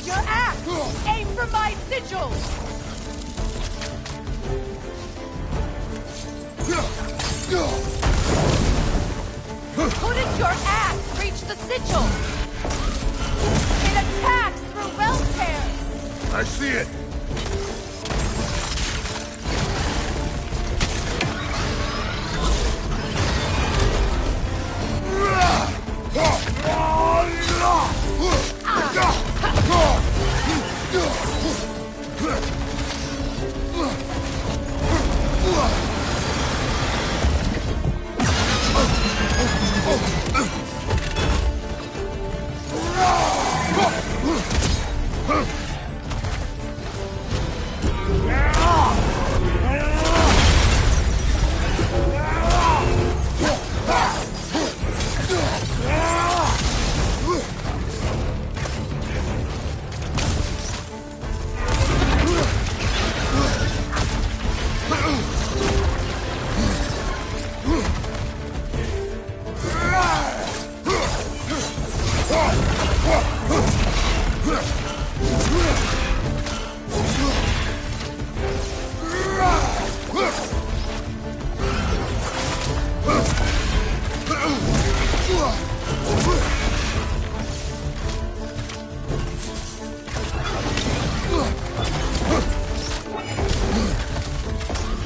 Your axe! Aim for my sigil! Couldn't your axe reach the sigil? It attacks through realm tears! I see it!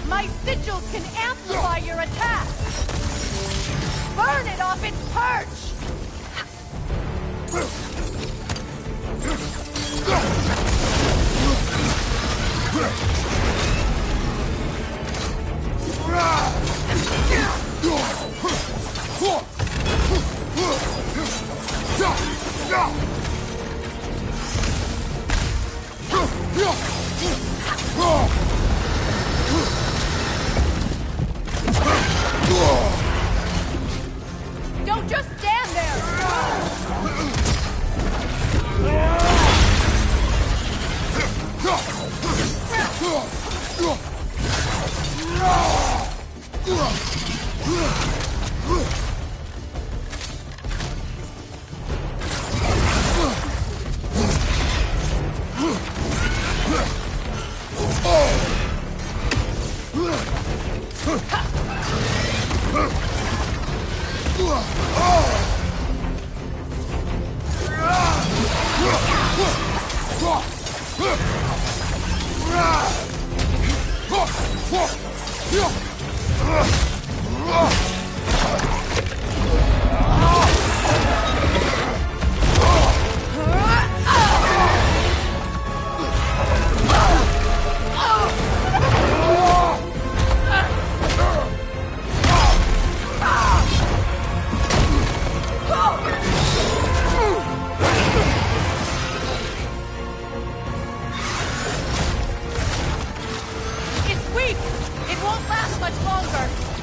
My sigil can amplify your attack! Burn it off its perch! Don't just stand there!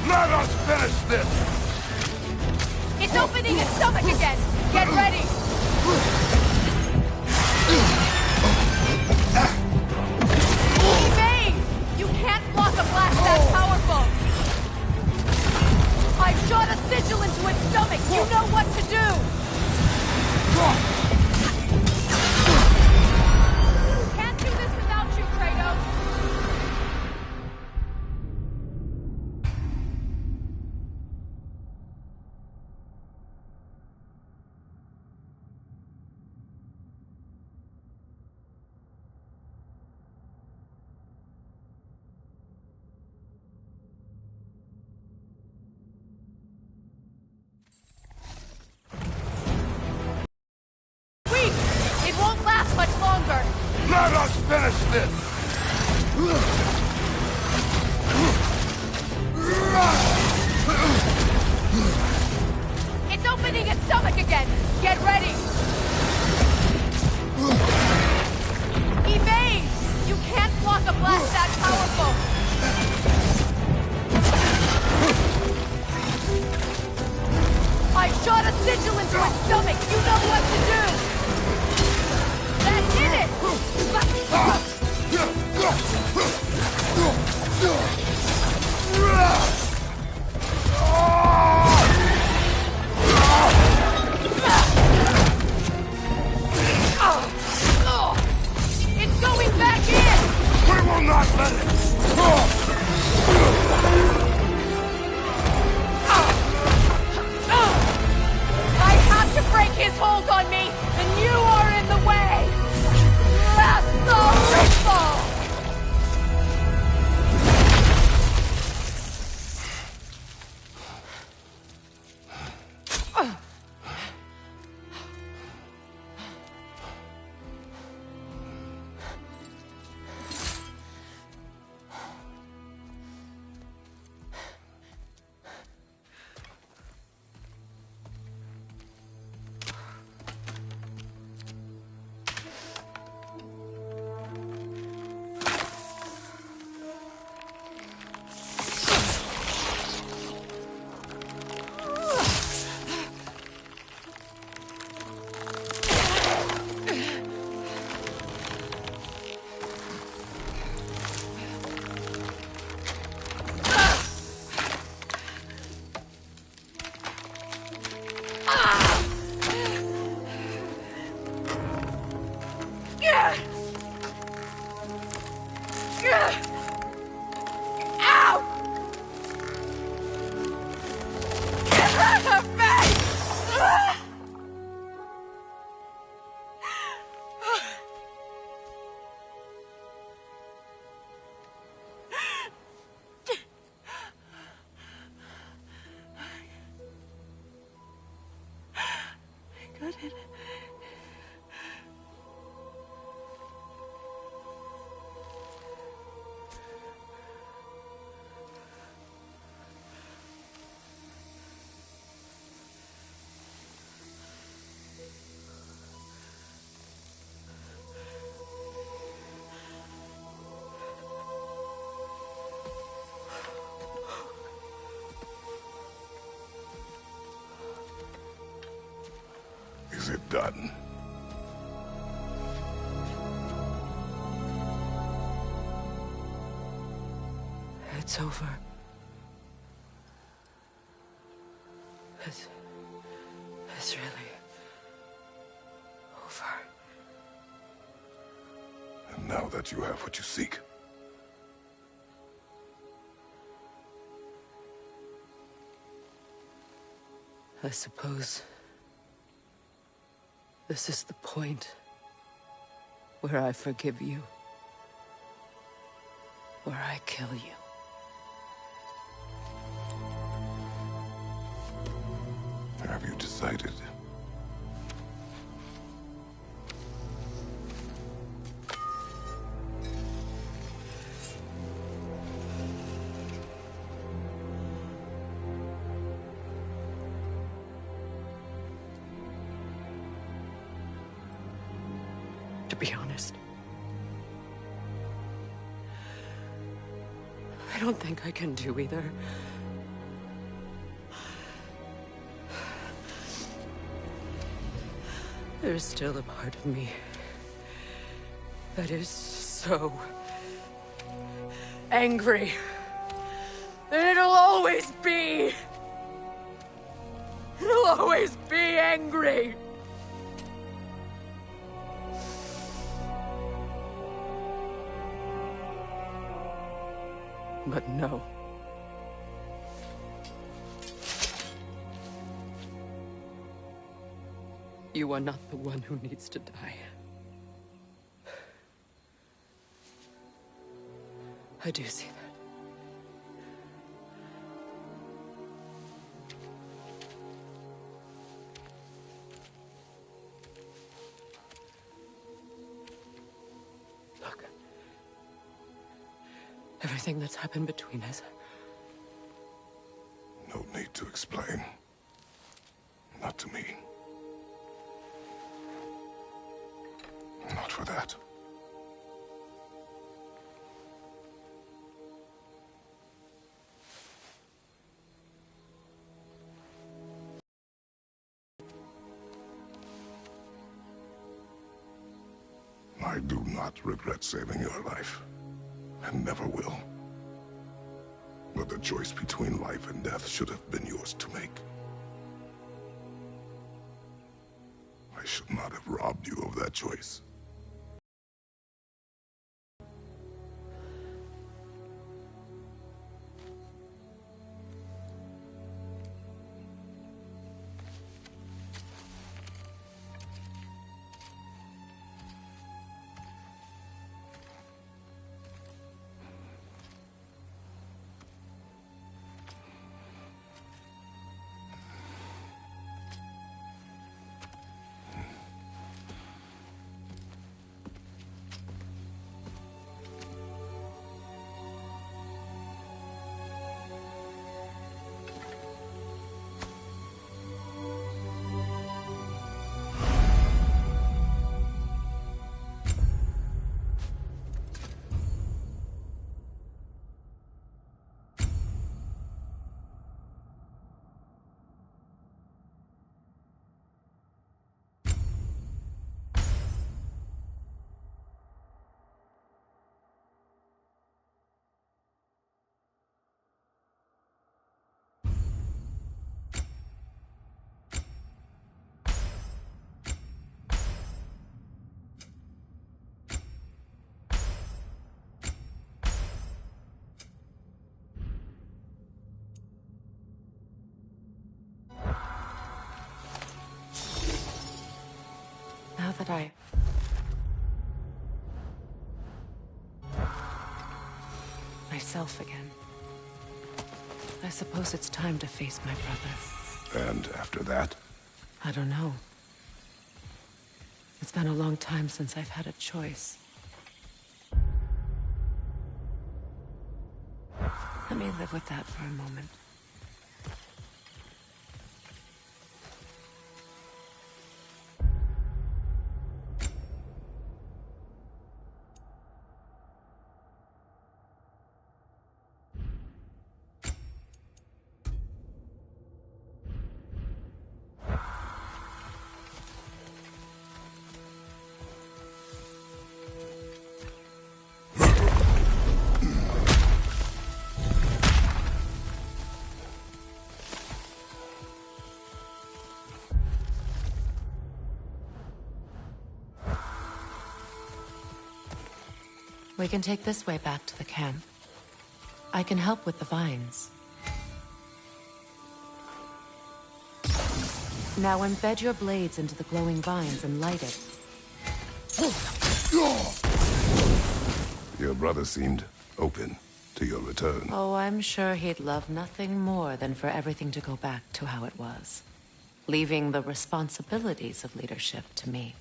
Let us finish this! It's opening its stomach again! Get ready! Evade! You can't block a blast that powerful! I've shot a sigil into its stomach! You know what to do! Can't do this without you, Kratos! It won't last much longer! Let us finish this! It's opening its stomach again! Get ready! Evade! You can't block a blast that powerful! sigil into its stomach! You know what to do! That did it! It's going back in! We will not let it! I have to break his hold on me, and you are in the way! Lasso got it. Is it done? It's over. It's really over. And now that you have what you seek, I suppose this is the point where I forgive you, where I kill you. have you decided? To be honest, I don't think I can do either. There's still a part of me that is so angry that it'll always be angry. But no. You are not the one who needs to die. I do see that. Look. Everything that's happened between us. No need to explain. Not to me. Not for that. I do not regret saving your life, and never will. But the choice between life and death should have been yours to make. I should not have robbed you of that choice. Now that myself again, I suppose it's time to face my brother. And after that? I don't know. It's been a long time since I've had a choice. Let me live with that for a moment. We can take this way back to the camp. I can help with the vines. Now embed your blades into the glowing vines and light it. Your brother seemed open to your return. Oh, I'm sure he'd love nothing more than for everything to go back to how it was, leaving the responsibilities of leadership to me.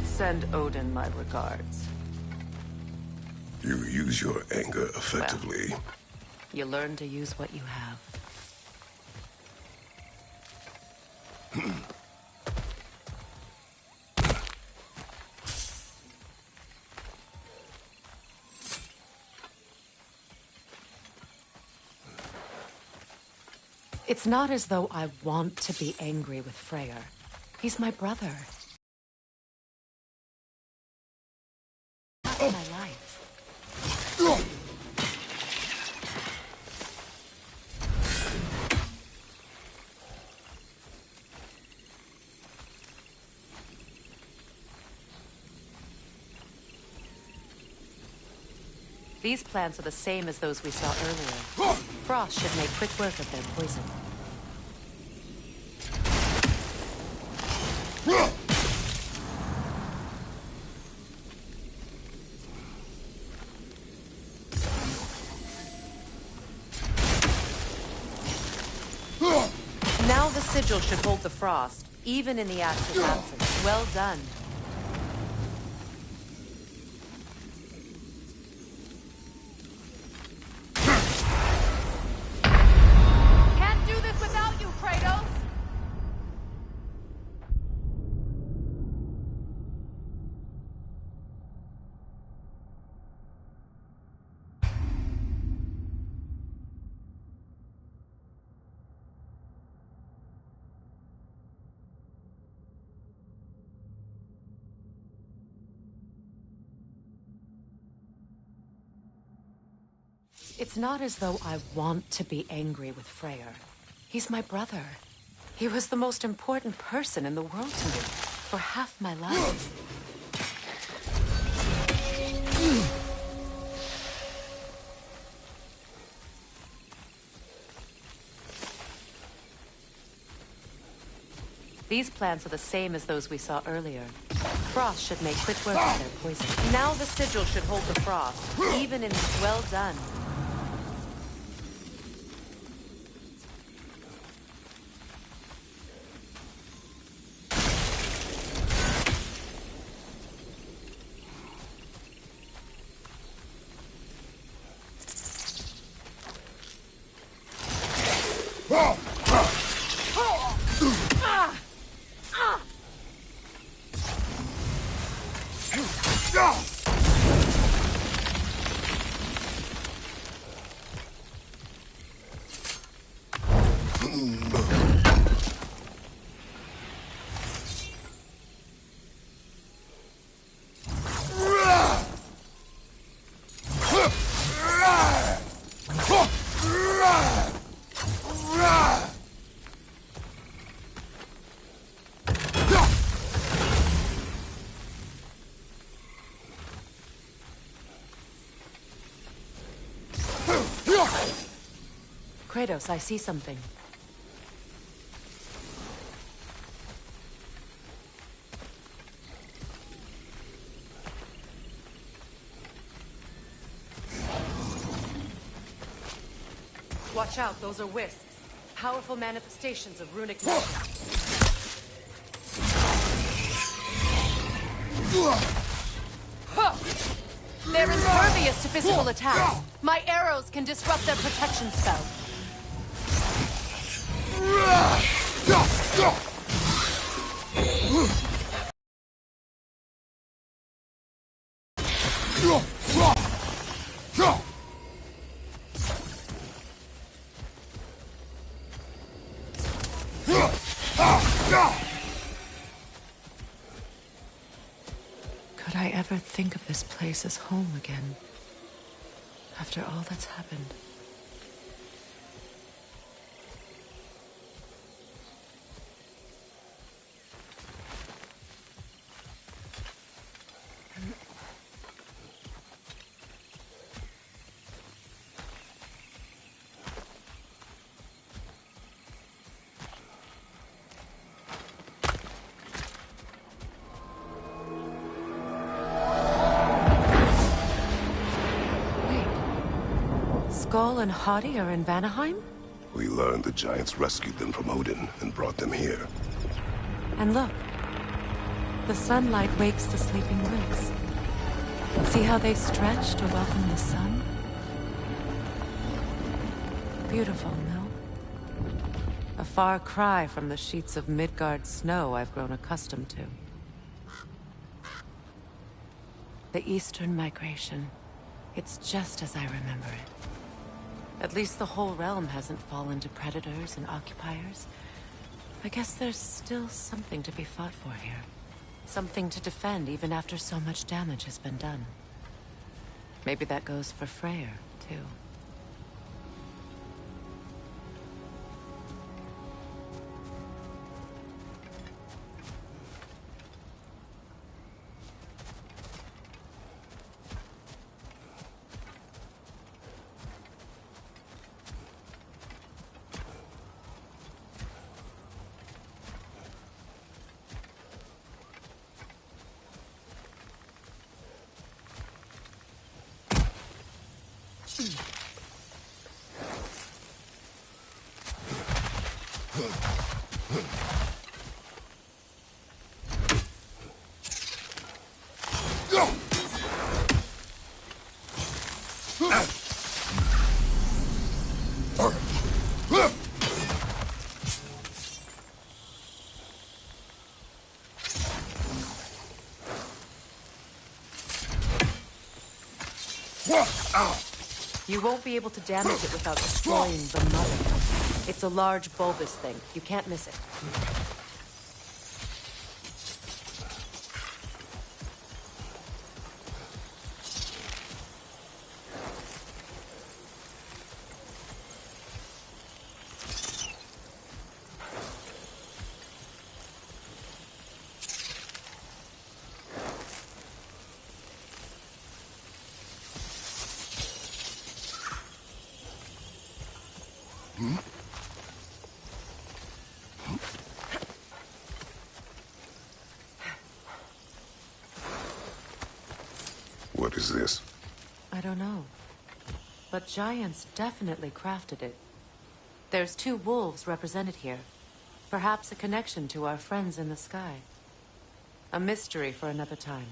Send Odin my regards. You use your anger effectively. Well, you learn to use what you have. It's not as though I want to be angry with Freyr. He's my brother. That's my life. These plants are the same as those we saw earlier. Frost should make quick work of their poison. Now the sigil should hold the frost, even in the axe's absence. Well done. It's not as though I want to be angry with Freyr. He's my brother. He was the most important person in the world to me for half my life. These plants are the same as those we saw earlier. Frost should make quick work of their poison. Now the sigil should hold the frost, even in... Well done. Kratos, I see something. Watch out, those are wisps. Powerful manifestations of runic magic. They're impervious to physical attacks. My arrows can disrupt their protection spell. Could I ever think of this place as home again? After all that's happened. Skull and Hati are in Vanaheim? We learned the giants rescued them from Odin and brought them here. And look. The sunlight wakes the sleeping woods. See how they stretch to welcome the sun? Beautiful, no? A far cry from the sheets of Midgard snow I've grown accustomed to. The Eastern migration. It's just as I remember it. At least the whole realm hasn't fallen to predators and occupiers. I guess there's still something to be fought for here. Something to defend even after so much damage has been done. Maybe that goes for Freyr, too. You won't be able to damage it without destroying the mother. It's a large bulbous thing. You can't miss it. What is this? I don't know. But giants definitely crafted it. There's 2 wolves represented here. Perhaps a connection to our friends in the sky. A mystery for another time.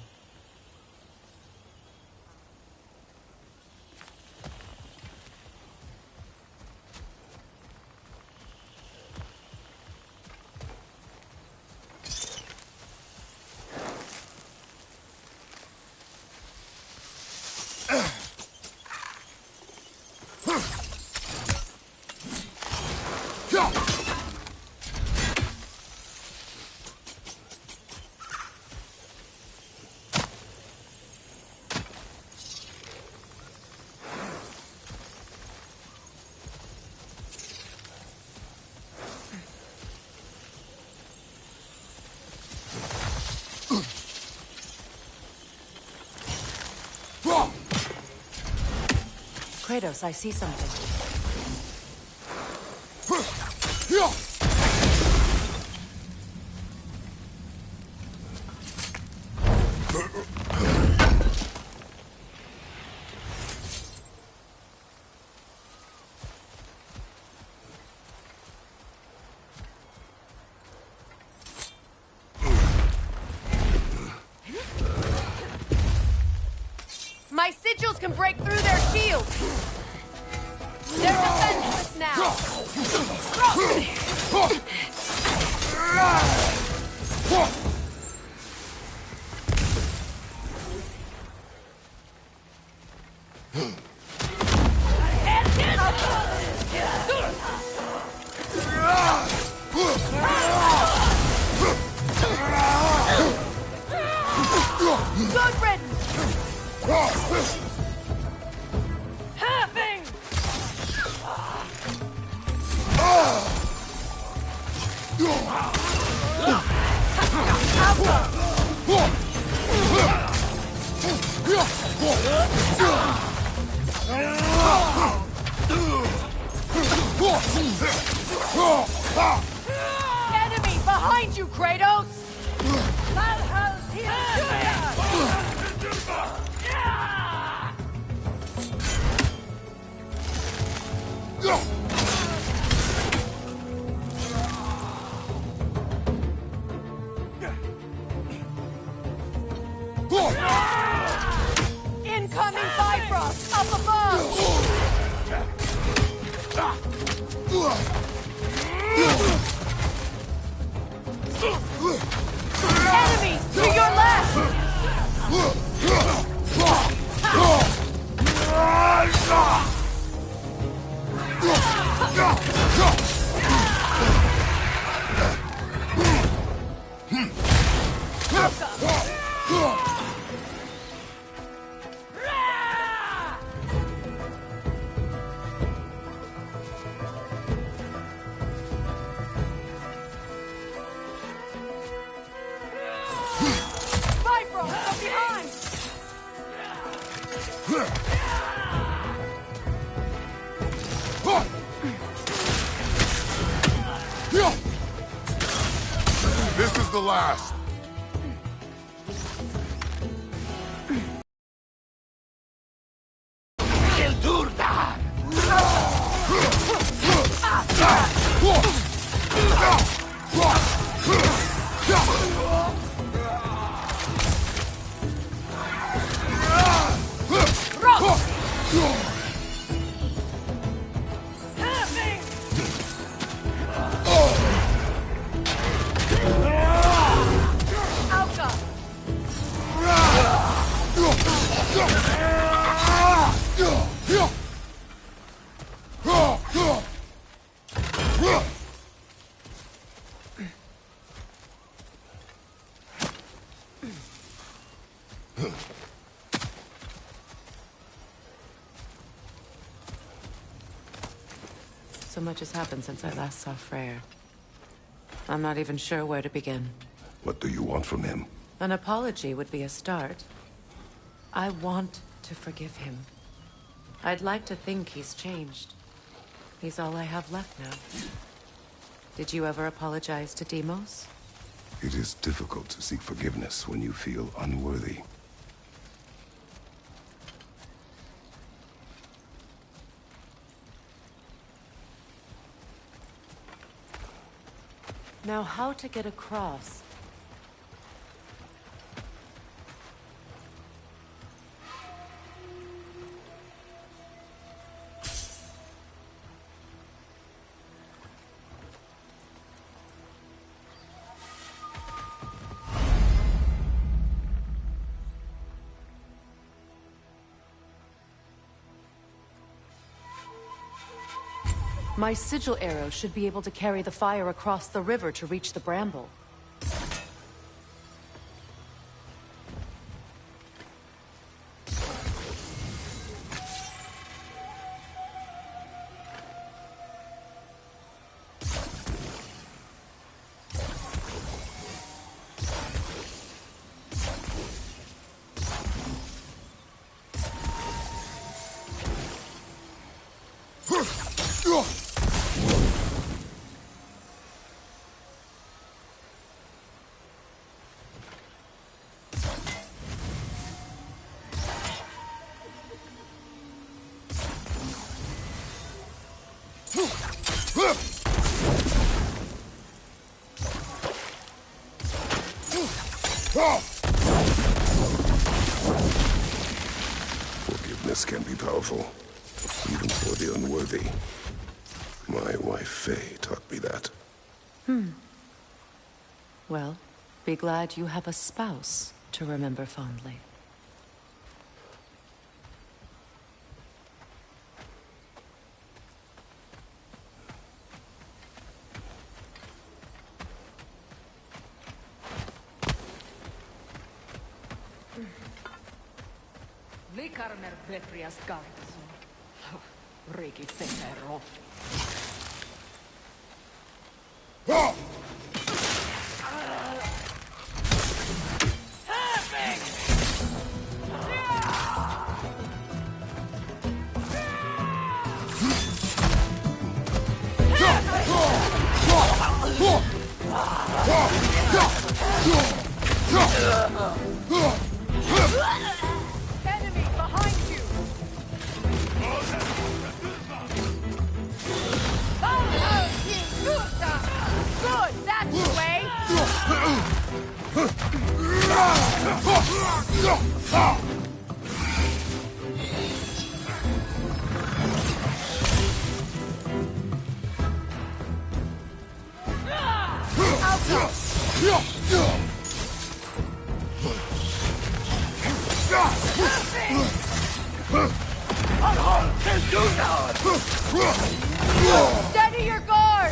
Kratos, I see something. My sigils can break through their shields! They're defenseless now! Good riddance! Having! Enemy behind you, Kratos! Valhall's here! Incoming Bifrost! Up above! Enemy! To your left! Bifrost from behind! This is the last. So much has happened since I last saw Freyr. I'm not even sure where to begin. What do you want from him? An apology would be a start. I want to forgive him. I'd like to think he's changed. He's all I have left now. Did you ever apologize to Deimos? It is difficult to seek forgiveness when you feel unworthy. Now, how to get across? My sigil arrow should be able to carry the fire across the river to reach the bramble. Forgiveness can be powerful, even for the unworthy. My wife, Faye, taught me that. Well, be glad you have a spouse to remember fondly. Likarmer Betrias Gartson. Riki Fenero. Enemy behind you! Good, that's the way! Steady your guard!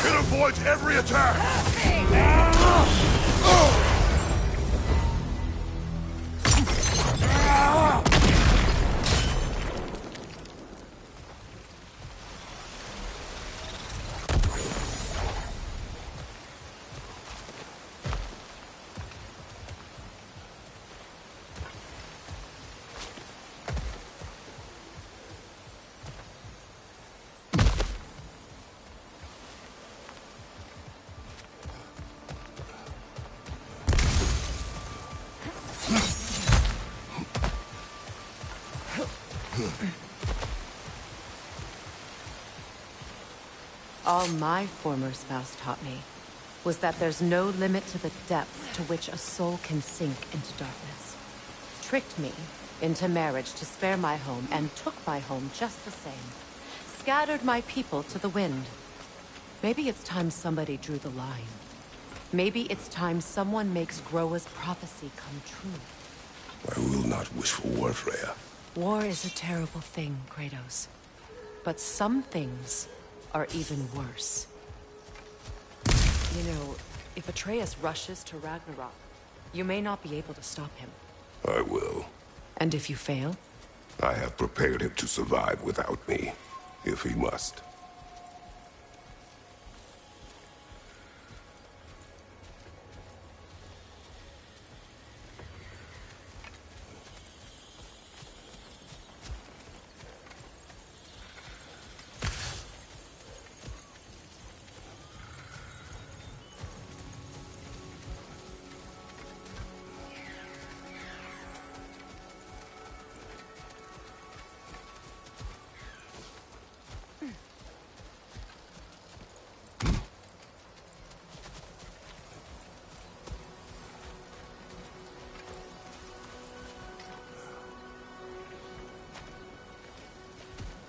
It avoids every attack! All my former spouse taught me was that there's no limit to the depth to which a soul can sink into darkness. Tricked me into marriage to spare my home, and took my home just the same. Scattered my people to the wind. Maybe it's time somebody drew the line. Maybe it's time someone makes Groa's prophecy come true. I will not wish for war, Freya. War is a terrible thing, Kratos. But some things are even worse. You know, if Atreus rushes to Ragnarok, you may not be able to stop him. I will. And if you fail? I have prepared him to survive without me, if he must.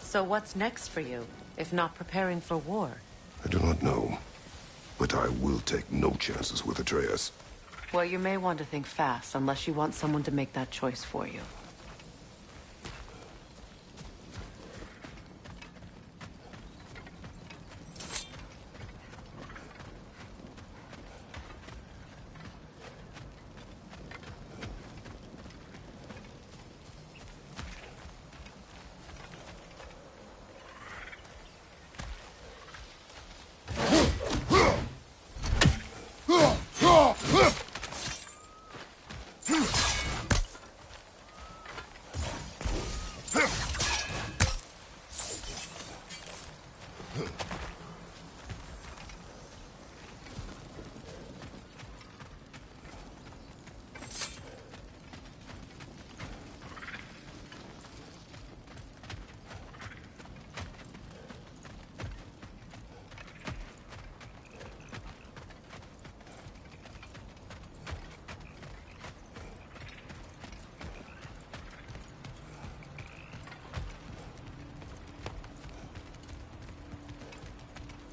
So what's next for you, if not preparing for war? I do not know, but I will take no chances with Atreus. Well, you may want to think fast, unless you want someone to make that choice for you.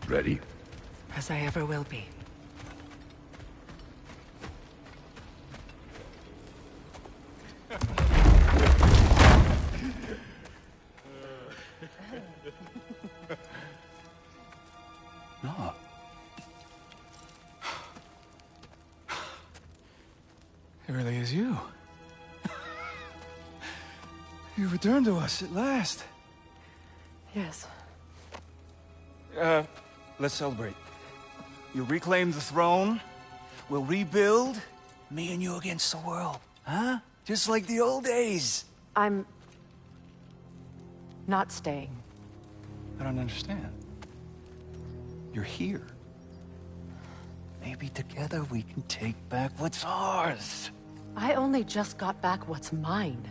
Ready? As I ever will be. No. It really is you. You returned to us at last. Yes. Let's celebrate. You reclaim the throne. We'll rebuild. Me and you against the world. Huh? Just like the old days. I'm not staying. I don't understand. You're here. Maybe together we can take back what's ours. I only just got back what's mine.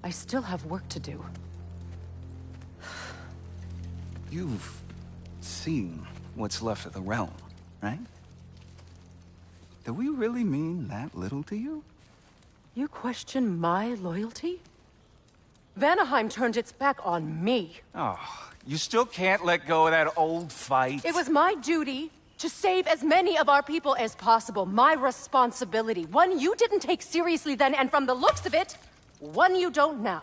I still have work to do. You've seen what's left of the realm, right? Do we really mean that little to you? You question my loyalty? Vanaheim turned its back on me. Oh, you still can't let go of that old fight? It was my duty to save as many of our people as possible. My responsibility. One you didn't take seriously then, and from the looks of it, one you don't now.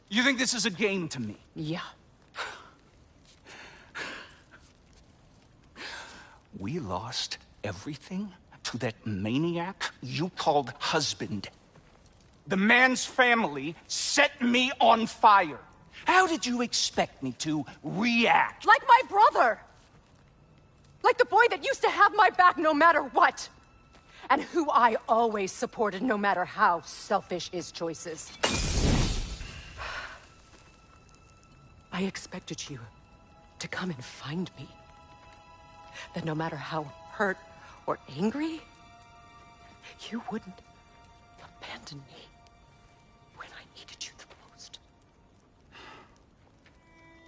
You think this is a game to me? Yeah. We lost everything to that maniac you called husband. The man's family set me on fire. How did you expect me to react? Like my brother! Like the boy that used to have my back no matter what! And who I always supported no matter how selfish his choices. I expected you to come and find me. That no matter how hurt or angry, you wouldn't abandon me when I needed you the most.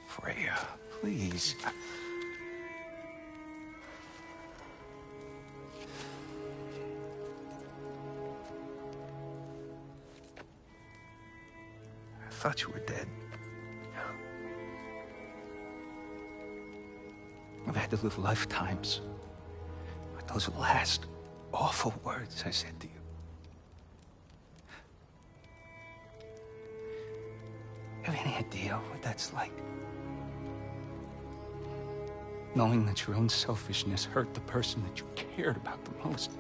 Freya, please. I thought you were dead. I've had to live lifetimes with those last awful words I said to you. Have any idea what that's like? Knowing that your own selfishness hurt the person that you cared about the most.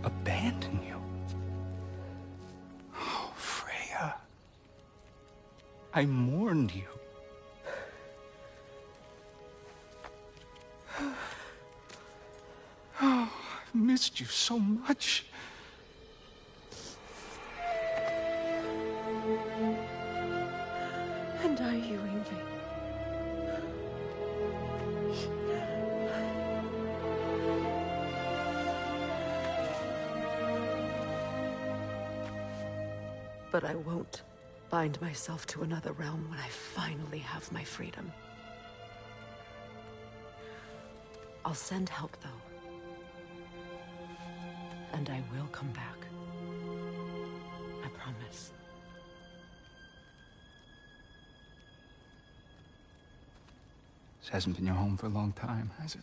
Abandon you. Oh, Freya. I mourned you. Oh, I've missed you so much. And are you, Ingvi? But I won't bind myself to another realm when I finally have my freedom. I'll send help, though. And I will come back. I promise. This hasn't been your home for a long time, has it?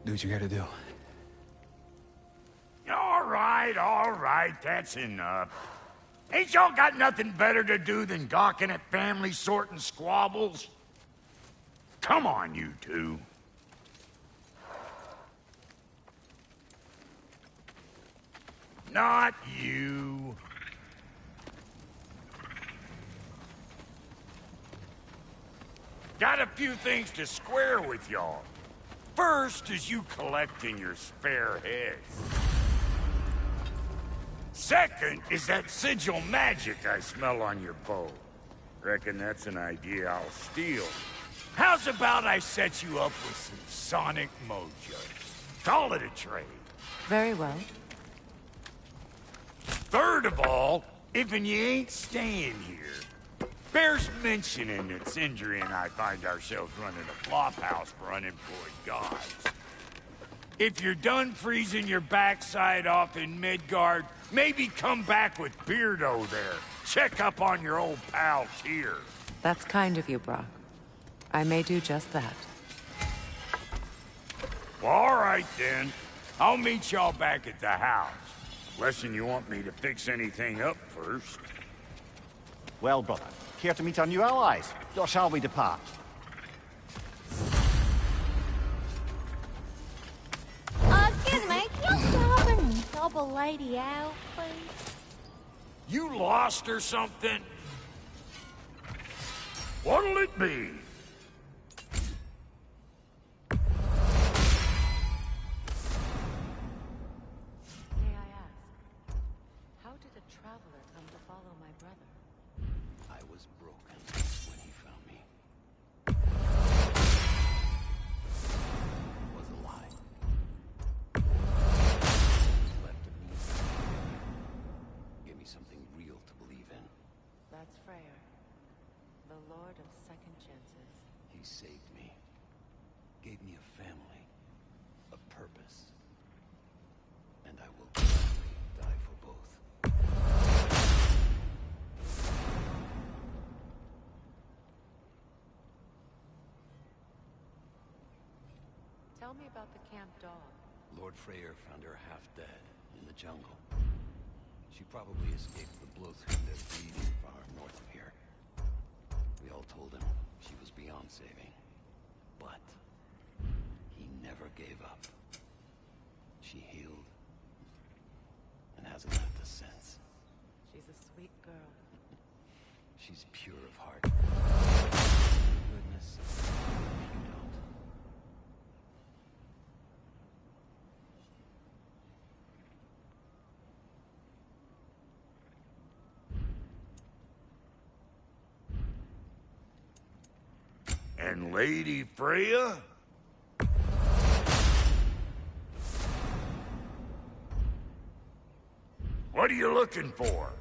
Do what you gotta do. All right, that's enough. Ain't y'all got nothing better to do than gawking at family sorting squabbles? Come on, you two. Not you. Got a few things to square with y'all. First is you collecting your spare heads. Second is that sigil magic I smell on your bow. Reckon that's an idea I'll steal. How's about I set you up with some sonic mojo? Call it a trade. Very well. Third of all, if you ain't staying here, bears mentioning that Sindri and I find ourselves running a flophouse for unemployed gods. If you're done freezing your backside off in Midgard, maybe come back with Beardo there. Check up on your old pal Tyr. That's kind of you, Brock. I may do just that. Well, all right then. I'll meet y'all back at the house. Lesson you want me to fix anything up first. Well, brother, care to meet our new allies? Or shall we depart? Excuse me, can you stop and help a lady out, please? You lost or something? What'll it be? How did a traveler come to follow my brother? I was broken when he found me. It was a lie. Left of me. Give me something real to believe in. That's Freyr, the Lord of Second Chances. He saved me. Gave me a family. A purpose. And I will gladly die for both. Tell me about the camp dog. Lord Freyr found her half dead in the jungle. She probably escaped the Bloodthunder's breeding farm north of here. We all told him she was beyond saving. But he never gave up. She healed and hasn't left us since. She's a sweet girl. She's pure of heart. Goodness, if you don't. And Lady Freya? What are you looking for?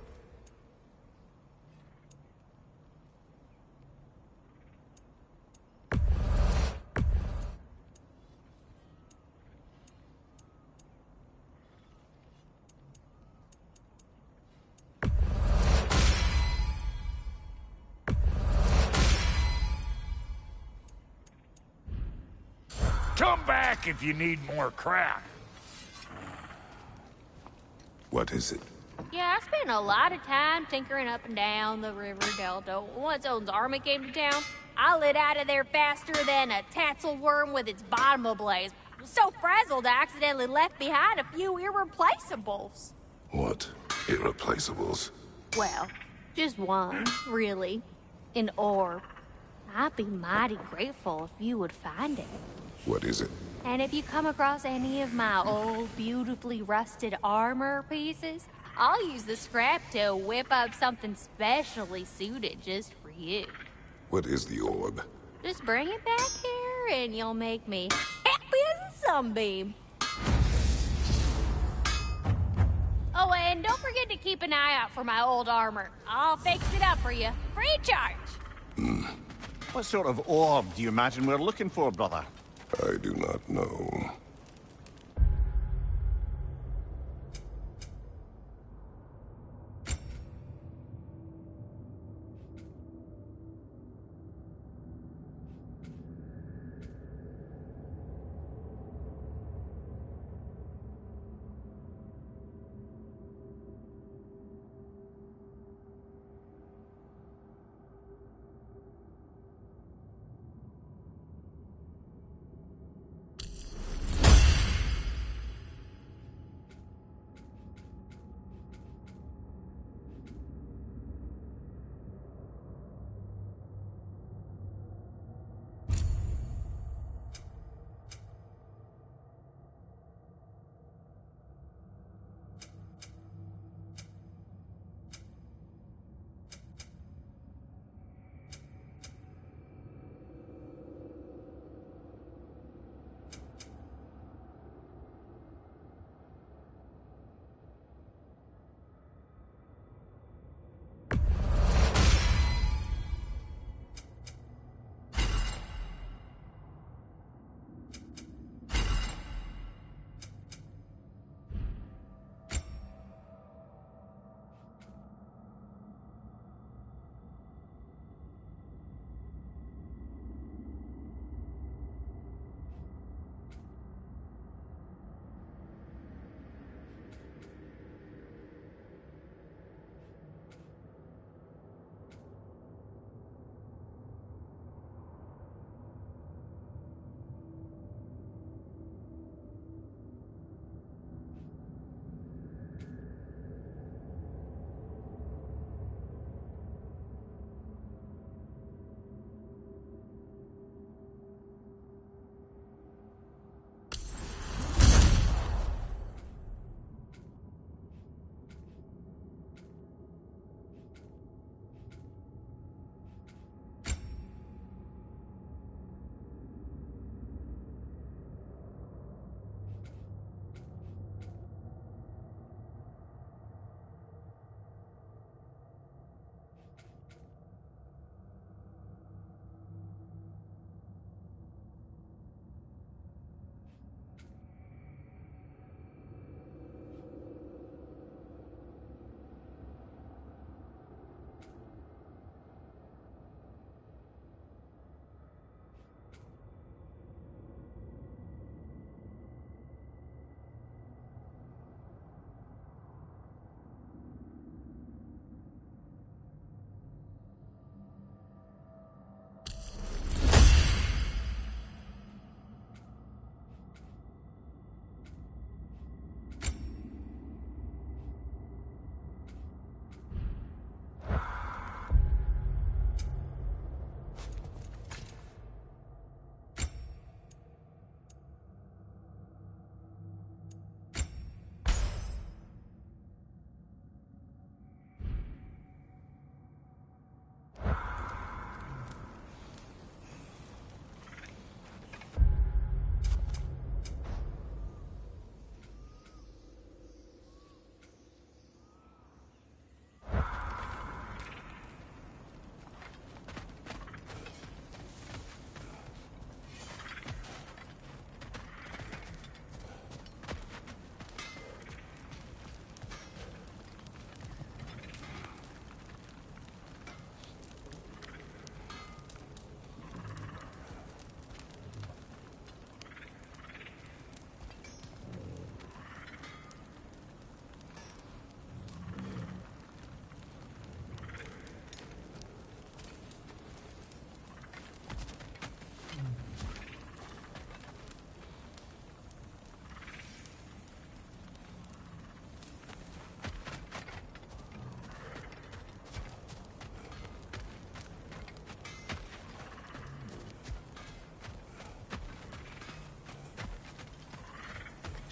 Come back if you need more crap. What is it? Yeah, I spent a lot of time tinkering up and down the river delta. Once Odin's army came to town, I lit out of there faster than a tassel worm with its bottom ablaze. So frazzled, I accidentally left behind a few irreplaceables. What? Irreplaceables? Well, just one, really. An orb. I'd be mighty grateful if you would find it. What is it? And if you come across any of my old, beautifully rusted armor pieces, I'll use the scrap to whip up something specially suited just for you. What is the orb? Just bring it back here and you'll make me happy as a sunbeam. Oh, and don't forget to keep an eye out for my old armor. I'll fix it up for you, free charge. What sort of orb do you imagine we're looking for, brother? I do not know.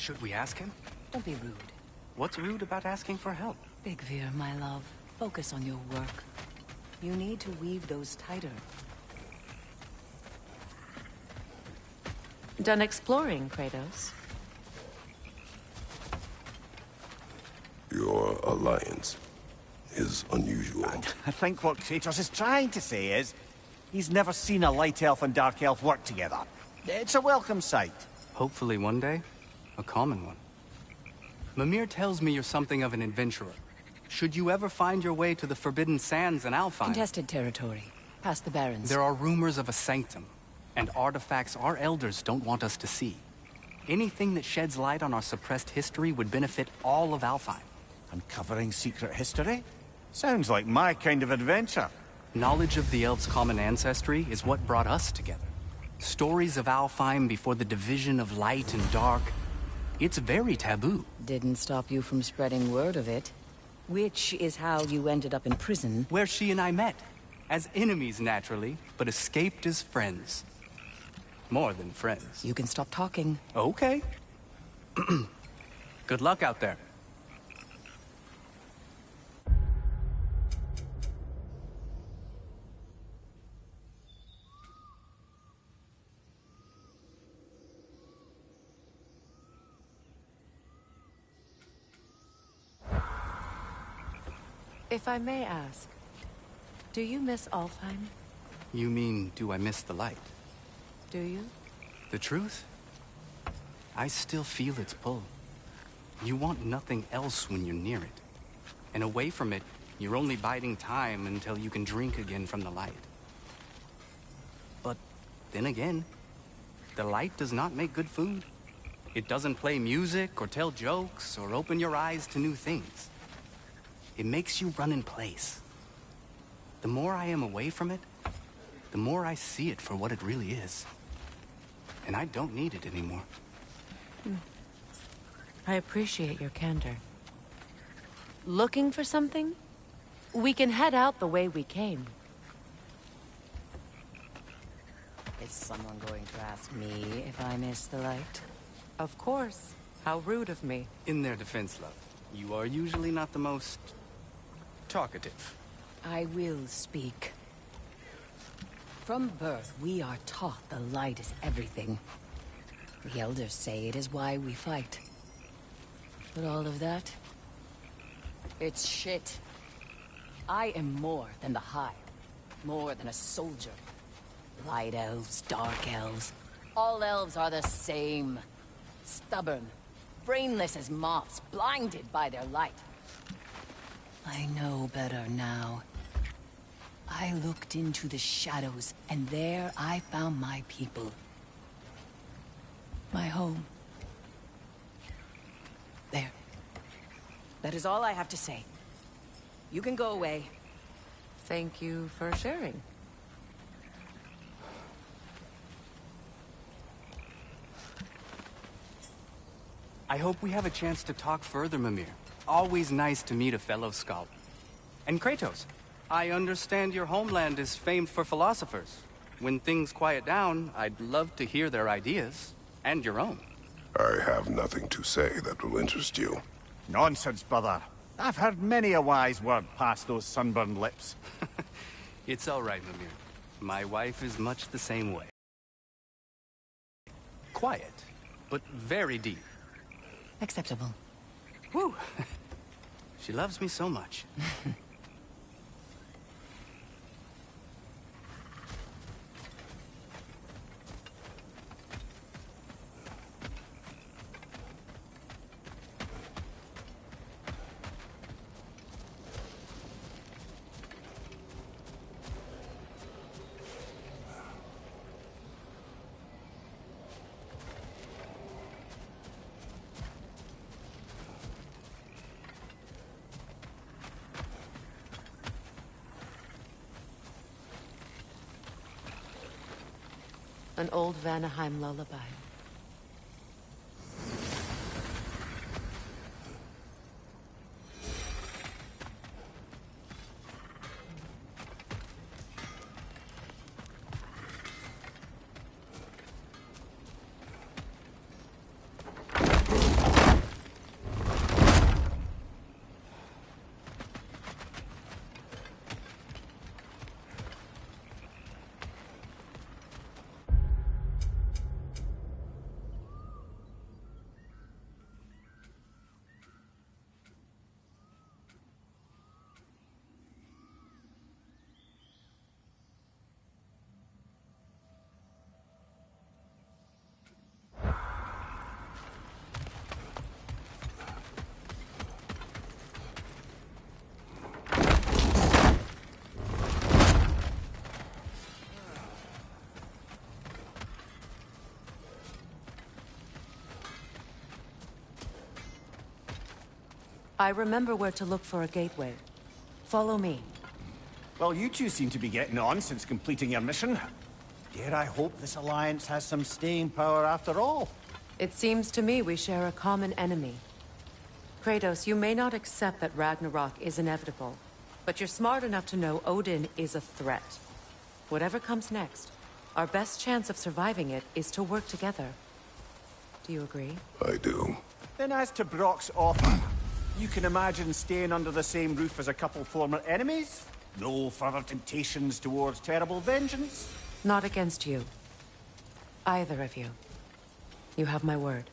Should we ask him? Don't be rude. What's rude about asking for help? Big Veer, my love. Focus on your work. You need to weave those tighter. Done exploring, Kratos? Your alliance is unusual. I think what Kratos is trying to say is, he's never seen a light elf and dark elf work together. It's a welcome sight. Hopefully one day, a common one. Mimir tells me you're something of an adventurer. Should you ever find your way to the Forbidden Sands in Alfheim... Contested territory. Past the Barrens. There are rumors of a sanctum, and artifacts our elders don't want us to see. Anything that sheds light on our suppressed history would benefit all of Alfheim. Uncovering secret history? Sounds like my kind of adventure. Knowledge of the elves' common ancestry is what brought us together. Stories of Alfheim before the division of light and dark. It's very taboo. Didn't stop you from spreading word of it. Which is how you ended up in prison. Where she and I met. As enemies, naturally, but escaped as friends. More than friends. You can stop talking. Okay. Good luck out there. If I may ask, do you miss Alfheim? You mean, do I miss the light? Do you? The truth? I still feel its pull. You want nothing else when you're near it. And away from it, you're only biding time until you can drink again from the light. But then again, the light does not make good food. It doesn't play music or tell jokes or open your eyes to new things. It makes you run in place. The more I am away from it, the more I see it for what it really is. And I don't need it anymore. I appreciate your candor. Looking for something? We can head out the way we came. Is someone going to ask me if I miss the light? Of course. How rude of me. In their defense, love, you are usually not the most talkative. I will speak. From birth, we are taught the light is everything. The elders say it is why we fight. But all of that, it's shit. I am more than the Hive. More than a soldier. Light elves, dark elves. All elves are the same. Stubborn. Brainless as moths, blinded by their light. I know better now. I looked into the shadows, and there I found my people. My home. There. That is all I have to say. You can go away. Thank you for sharing. I hope we have a chance to talk further, Mimir. Always nice to meet a fellow scholar. And Kratos, I understand your homeland is famed for philosophers. When things quiet down, I'd love to hear their ideas. And your own. I have nothing to say that will interest you. Nonsense, brother. I've heard many a wise word past those sunburned lips. It's all right, Mimir. My wife is much the same way. Quiet, but very deep. Acceptable. Whew. She loves me so much. An old Vanaheim lullaby. I remember where to look for a gateway. Follow me. Well, you two seem to be getting on since completing your mission. Dare I hope this alliance has some staying power after all? It seems to me we share a common enemy. Kratos, you may not accept that Ragnarok is inevitable, but you're smart enough to know Odin is a threat. Whatever comes next, our best chance of surviving it is to work together. Do you agree? I do. Then as to Brock's offer, you can imagine staying under the same roof as a couple former enemies? No further temptations towards terrible vengeance? Not against you. Either of you. You have my word.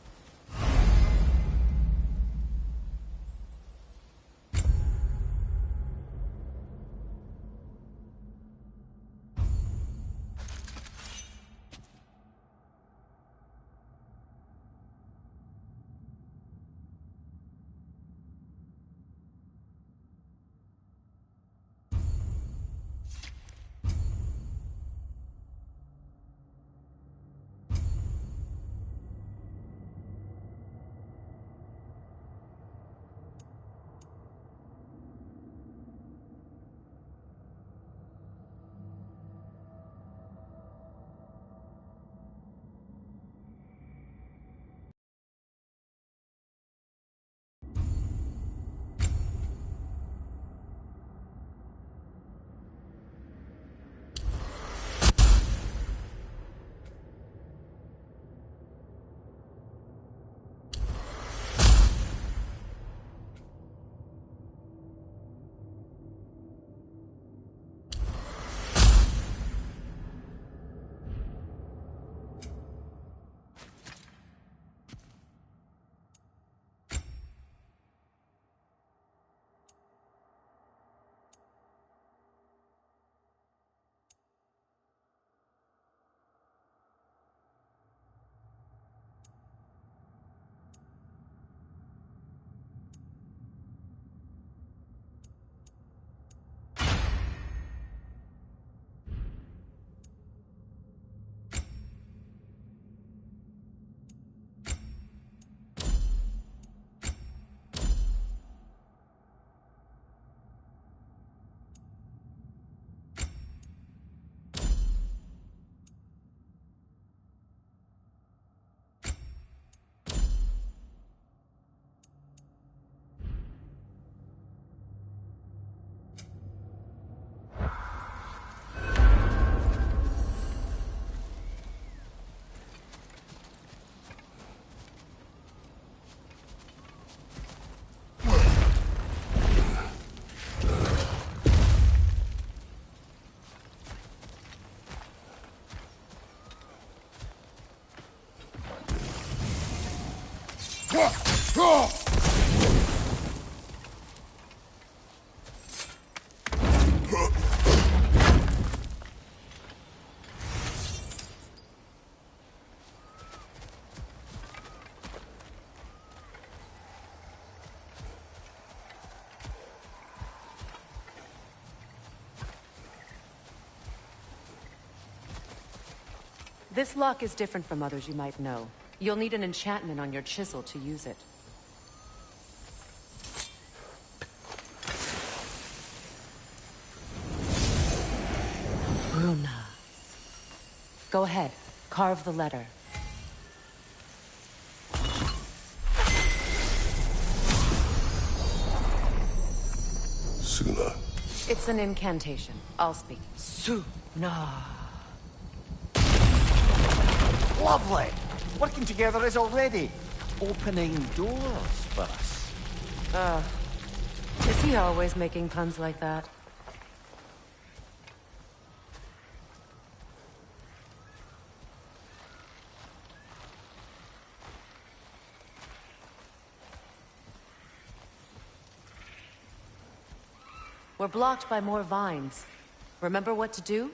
This lock is different from others you might know. You'll need an enchantment on your chisel to use it. Runa. Go ahead. Carve the letter. Suna. It's an incantation. I'll speak. Suna. Lovely! Working together is already opening doors for us. Is he always making puns like that? We're blocked by more vines. Remember what to do?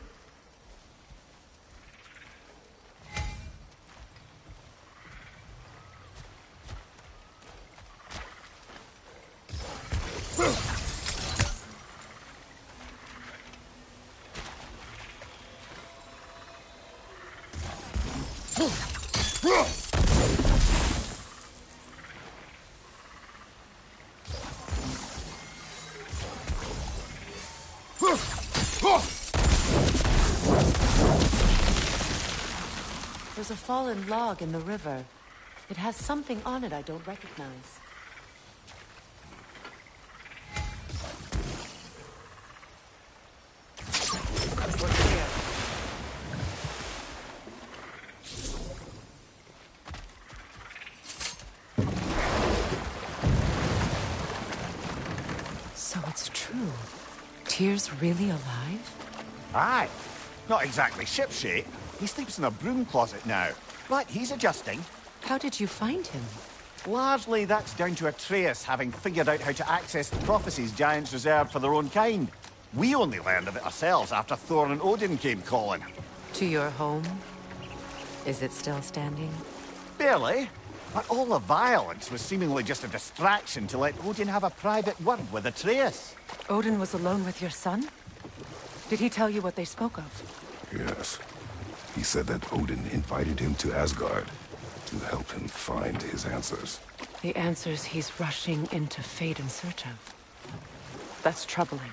There's a fallen log in the river. It has something on it I don't recognize. We're clear. So it's true. Tyr's really alive? Aye. Not exactly shipshape. He sleeps in a broom closet now. Right, he's adjusting. How did you find him? Largely, that's down to Atreus having figured out how to access the prophecies giants reserved for their own kind. We only learned of it ourselves after Thor and Odin came calling. To your home? Is it still standing? Barely. But all the violence was seemingly just a distraction to let Odin have a private word with Atreus. Odin was alone with your son? Did he tell you what they spoke of? Yes. He said that Odin invited him to Asgard to help him find his answers. The answers he's rushing into fate in search of. That's troubling.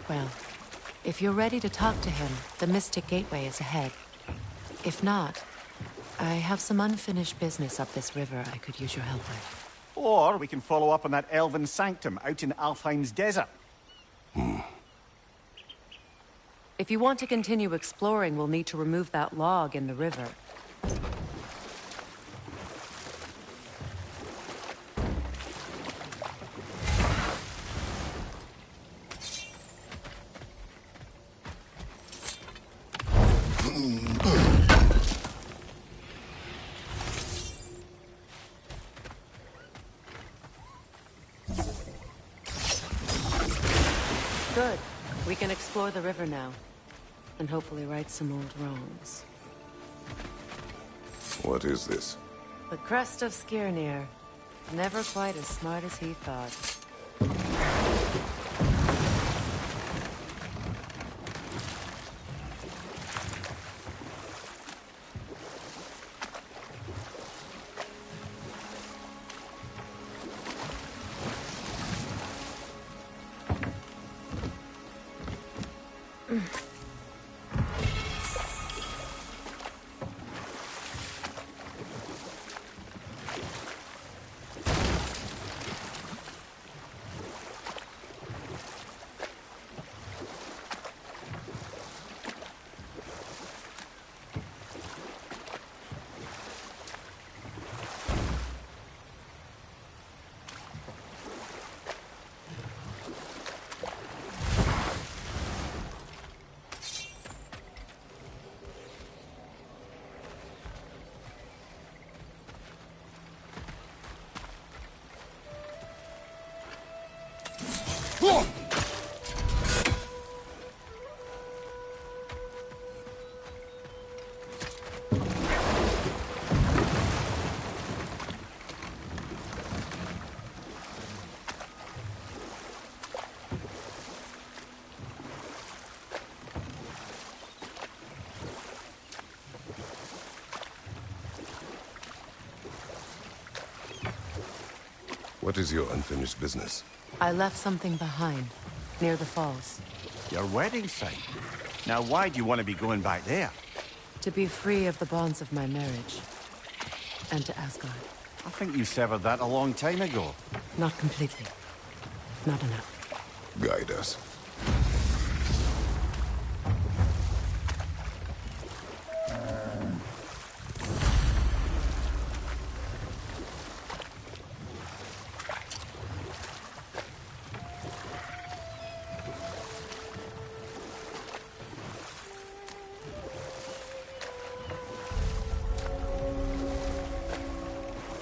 Well, if you're ready to talk to him, the Mystic Gateway is ahead. If not, I have some unfinished business up this river I could use your help with. Or we can follow up on that elven sanctum out in Alfheim's desert. If you want to continue exploring, we'll need to remove that log in the river. Good. We can explore the river now. And hopefully right some old wrongs. What is this? The crest of Skirnir. Never quite as smart as he thought. What is your unfinished business? I left something behind, near the falls. Your wedding site. Now why do you want to be going back there? To be free of the bonds of my marriage. And to Asgard. I think you severed that a long time ago. Not completely. Not enough. Guide us.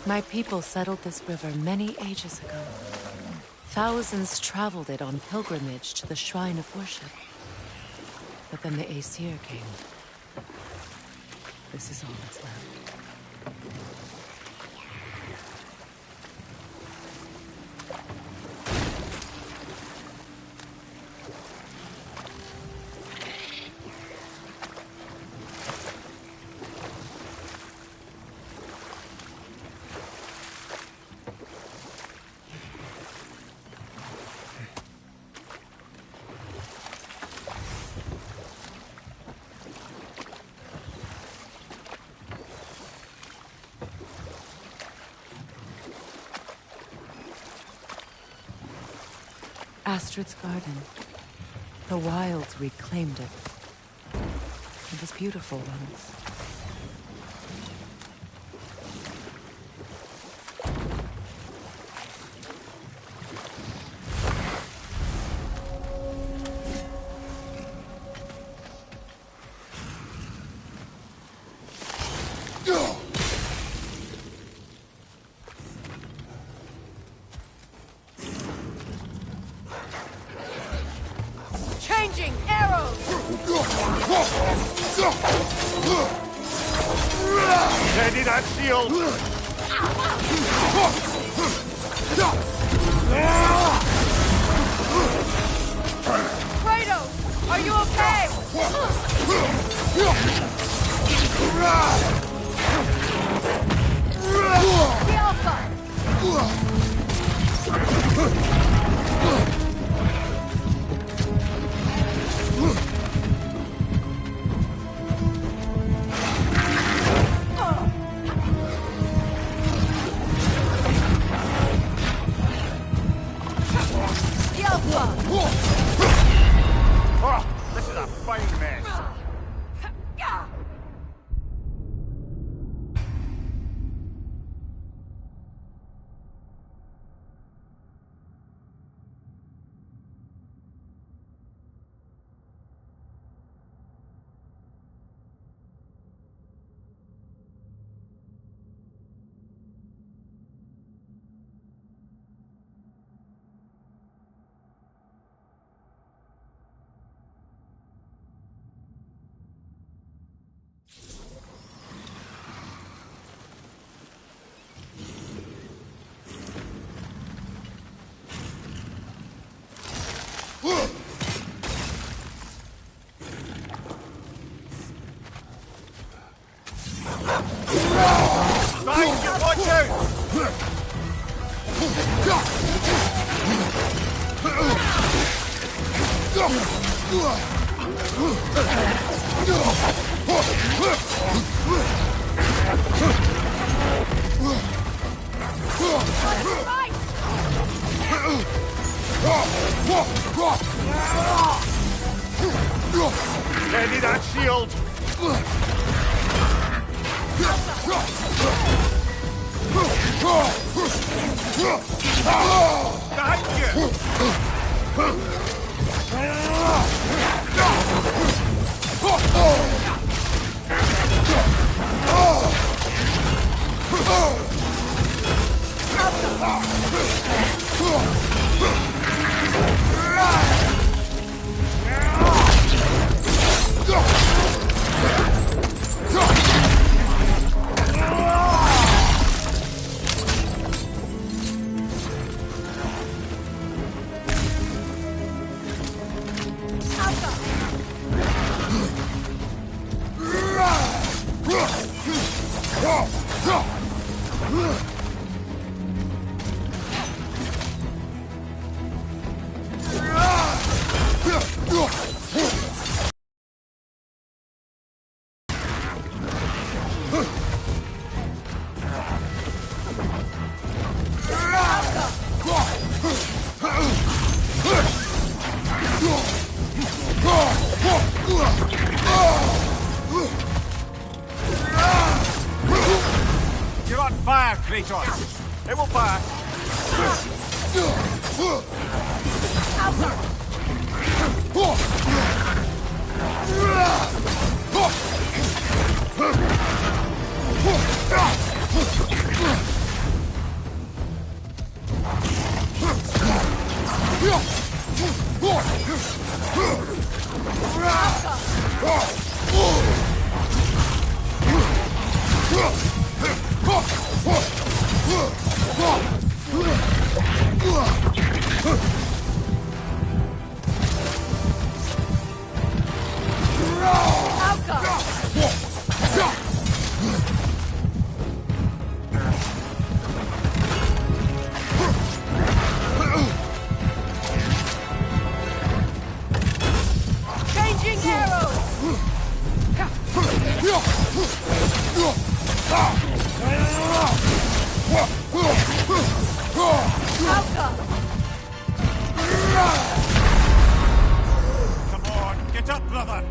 My people settled this river many ages ago. Thousands traveled it on pilgrimage to the shrine of worship. But then the Aesir came. This is all that's left. Astrid's garden. The wilds reclaimed it. It was beautiful once. Changing arrows! Steady that shield! Kratos, are you okay? The Alpha! Oh, this is a fine mess. Watch out! Steady that shield! You're on fire, Kratos! It will pass! Get up, brother!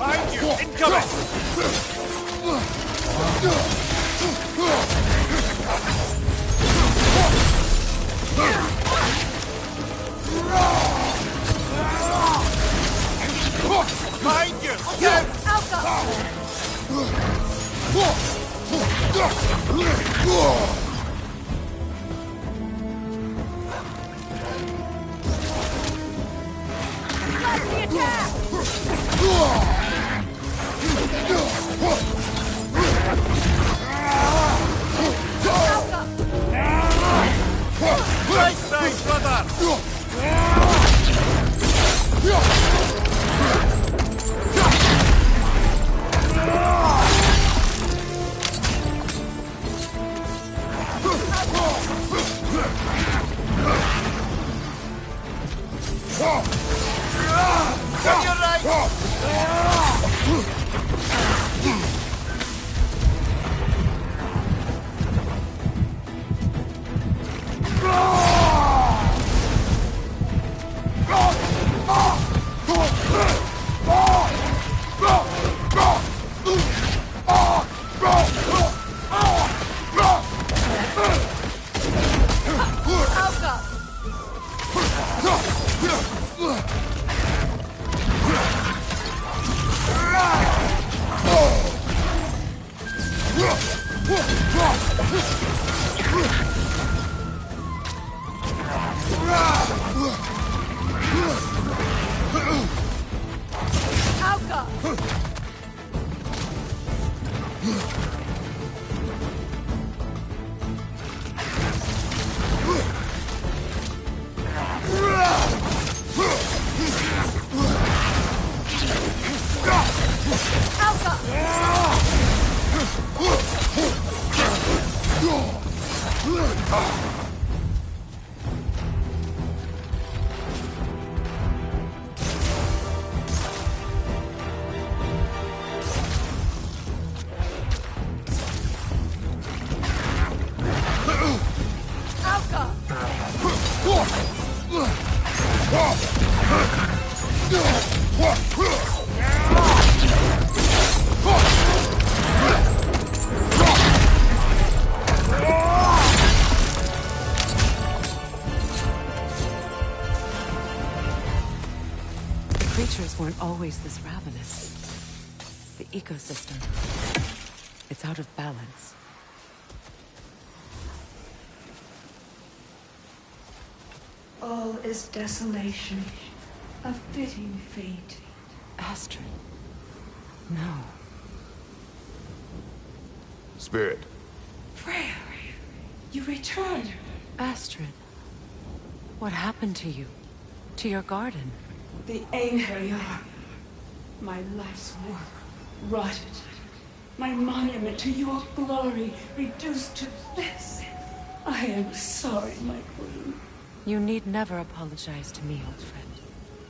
Find you! Incoming! Find you! Bless the attack! Right side, brother! Got your right! Creatures weren't always this ravenous. The ecosystem, it's out of balance. All is desolation, a fitting fate. Astrid, no. Spirit. Freya, you returned. Astrid, what happened to you? To your garden? The Einherjar. My life's work rotted. My monument to your glory reduced to this. I am sorry, my queen. You need never apologize to me, old friend.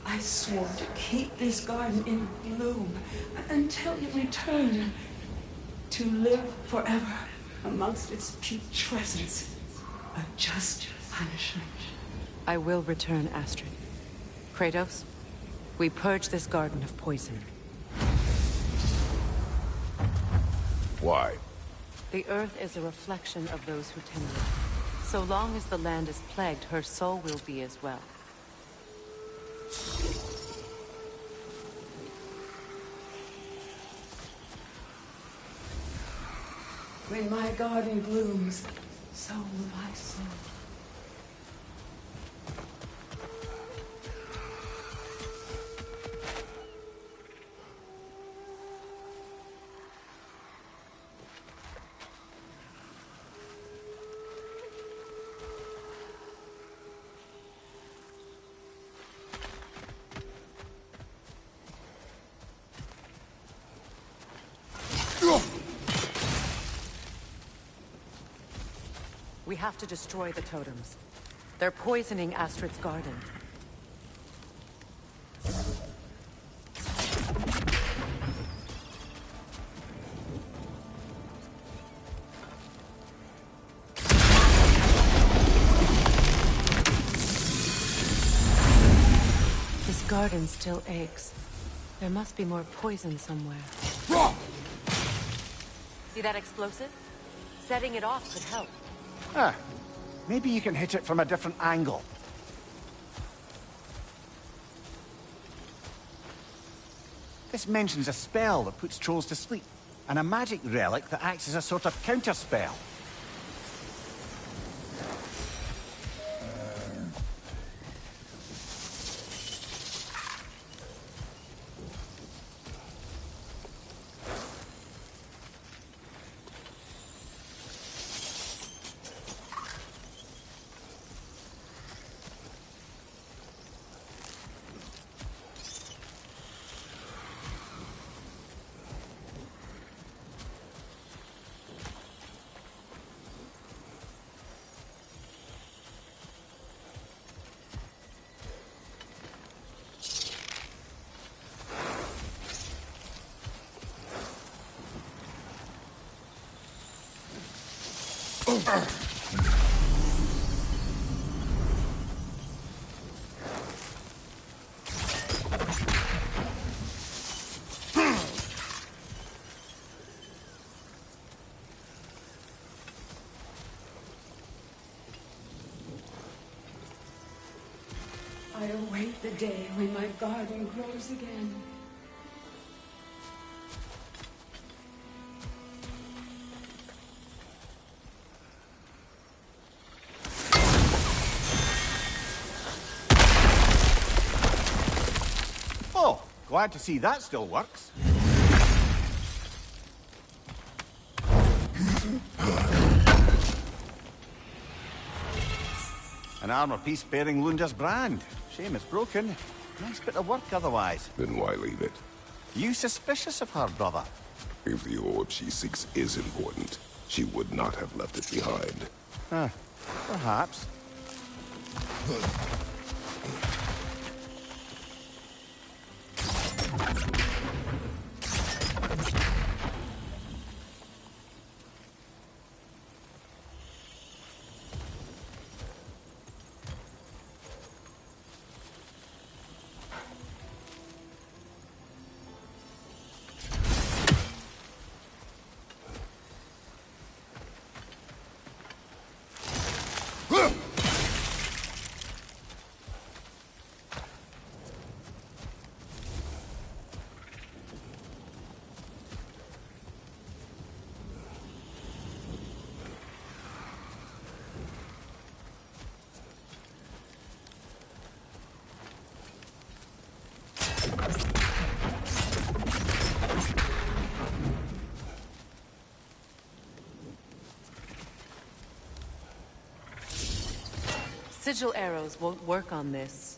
I swore to keep this garden in bloom until you return. To live forever amongst its putrescence. A just punishment. I will return, Astrid. Kratos, we purge this garden of poison. Why? The earth is a reflection of those who tend it. So long as the land is plagued, her soul will be as well. When my garden blooms, so will my soul. We have to destroy the totems. They're poisoning Astrid's garden. This garden still aches. There must be more poison somewhere. See that explosive? Setting it off could help. Ah, maybe you can hit it from a different angle. This mentions a spell that puts trolls to sleep, and a magic relic that acts as a sort of counterspell. I await the day when my garden grows again. Oh, glad to see that still works. An armor piece bearing Lunda's brand. Shame it's broken. Nice bit of work otherwise. Then why leave it? You suspicious of her, brother? If the orb she seeks is important, she would not have left it behind. Huh. Perhaps. Sigil arrows won't work on this.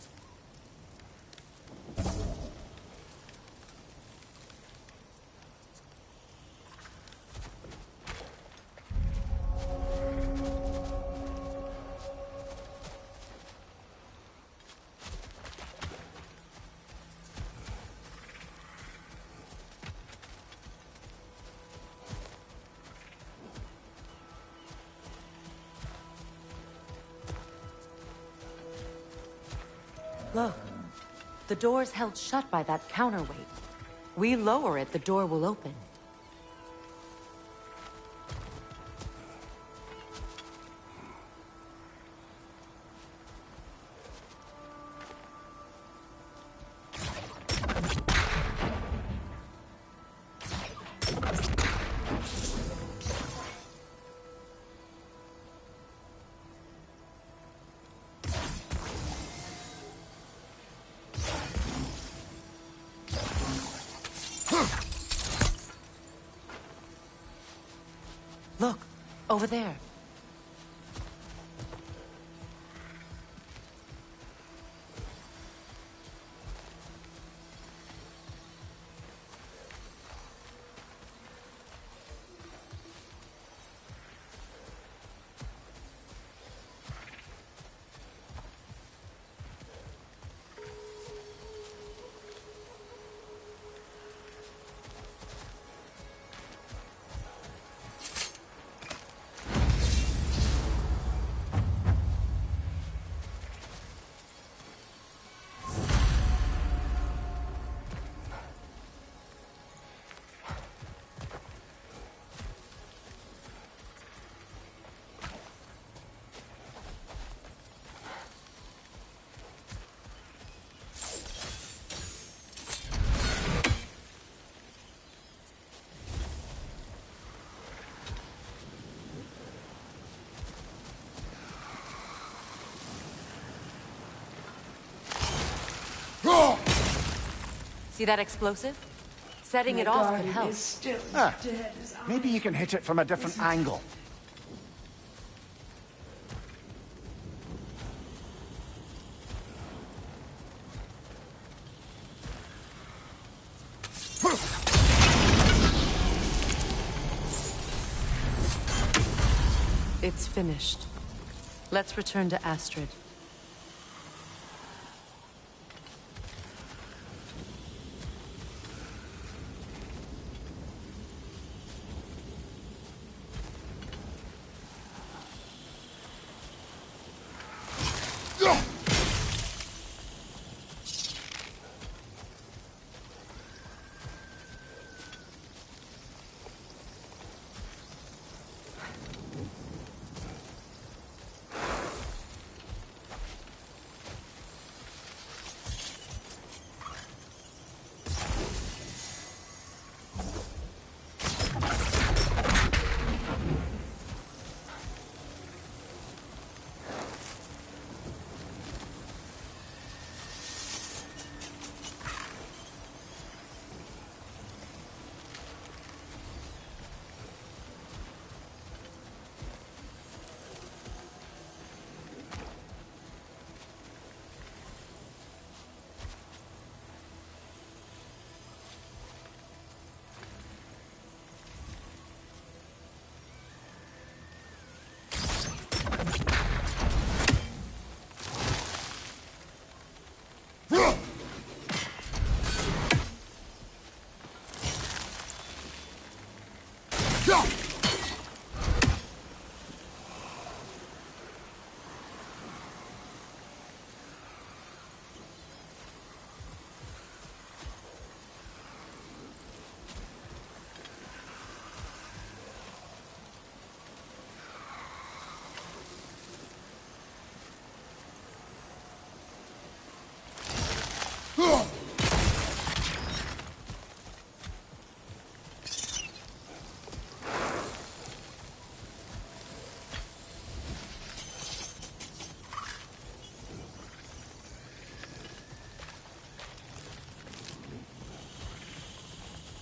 Look, the door's held shut by that counterweight. We lower it, the door will open. Look, over there. See that explosive? Setting it My off could garden help. is still as dead as I Maybe you can hit it from a different angle. It's finished. Let's return to Astrid.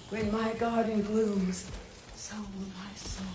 When my garden blooms, so will my soul.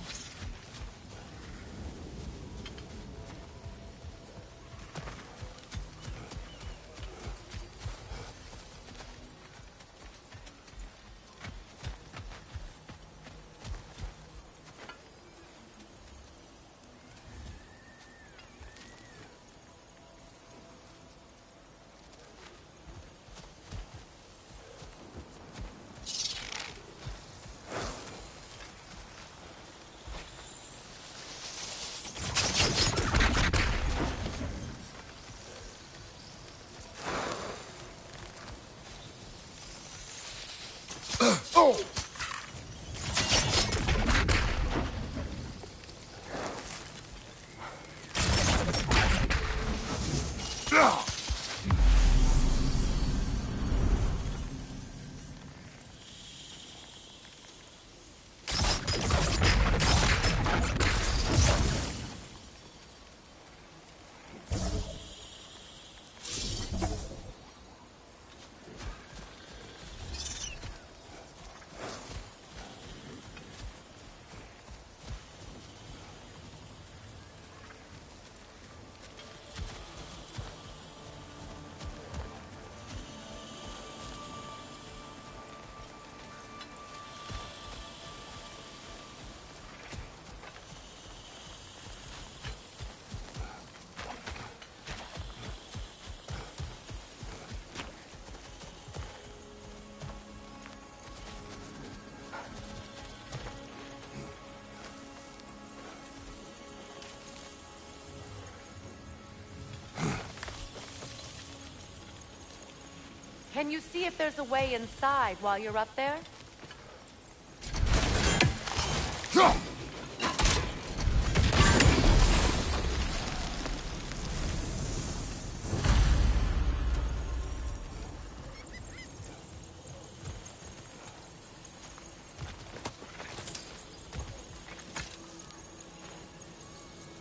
Can you see if there's a way inside while you're up there?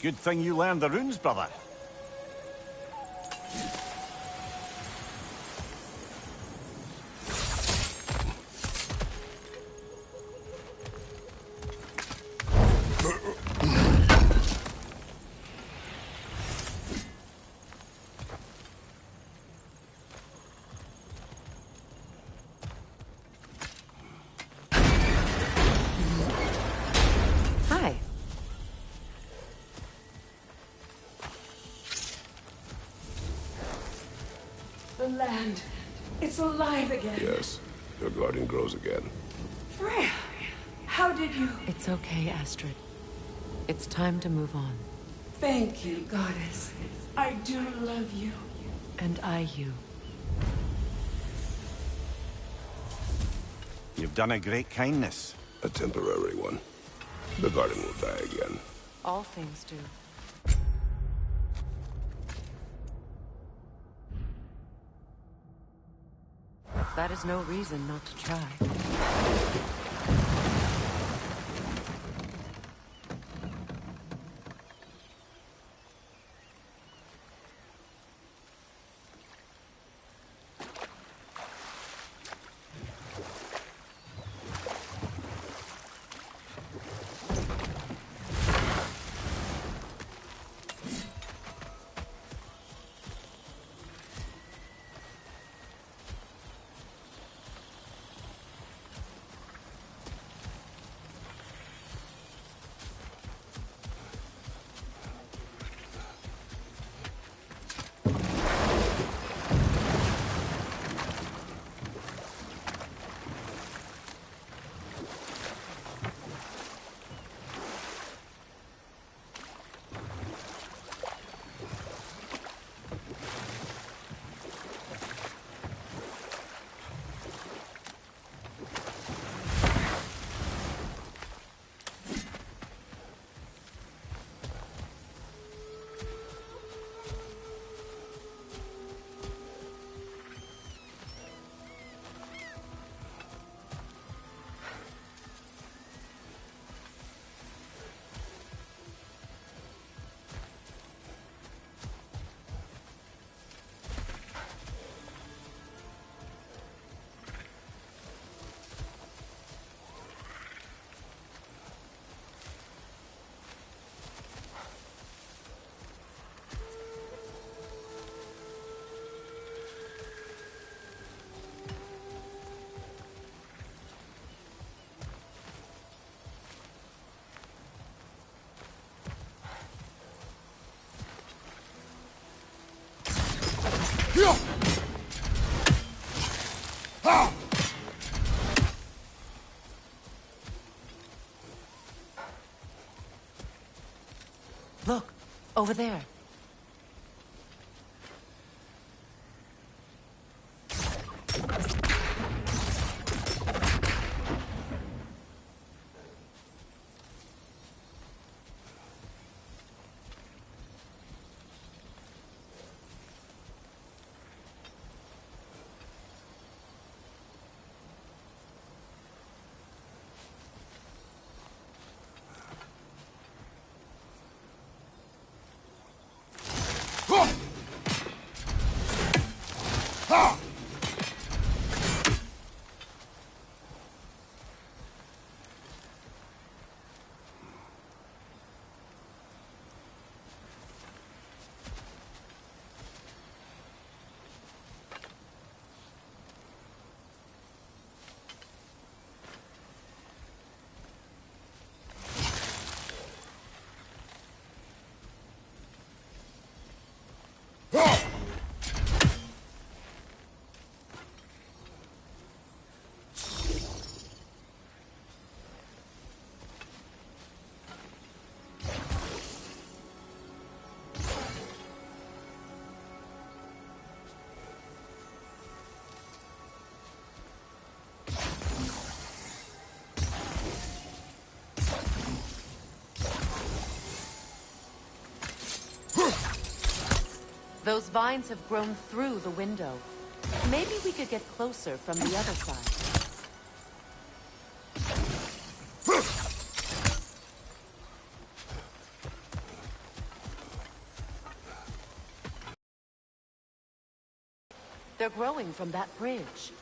Good thing you learned the runes, brother. land. It's alive again. Yes, your guardian grows again. Freya, how did you... It's okay, Astrid. It's time to move on. Thank you, Goddess. I do love you. And I you. You've done a great kindness. A temporary one. The guardian will die again. All things do. That is no reason not to try. Look, over there. Those vines have grown through the window. Maybe we could get closer from the other side. They're growing from that bridge.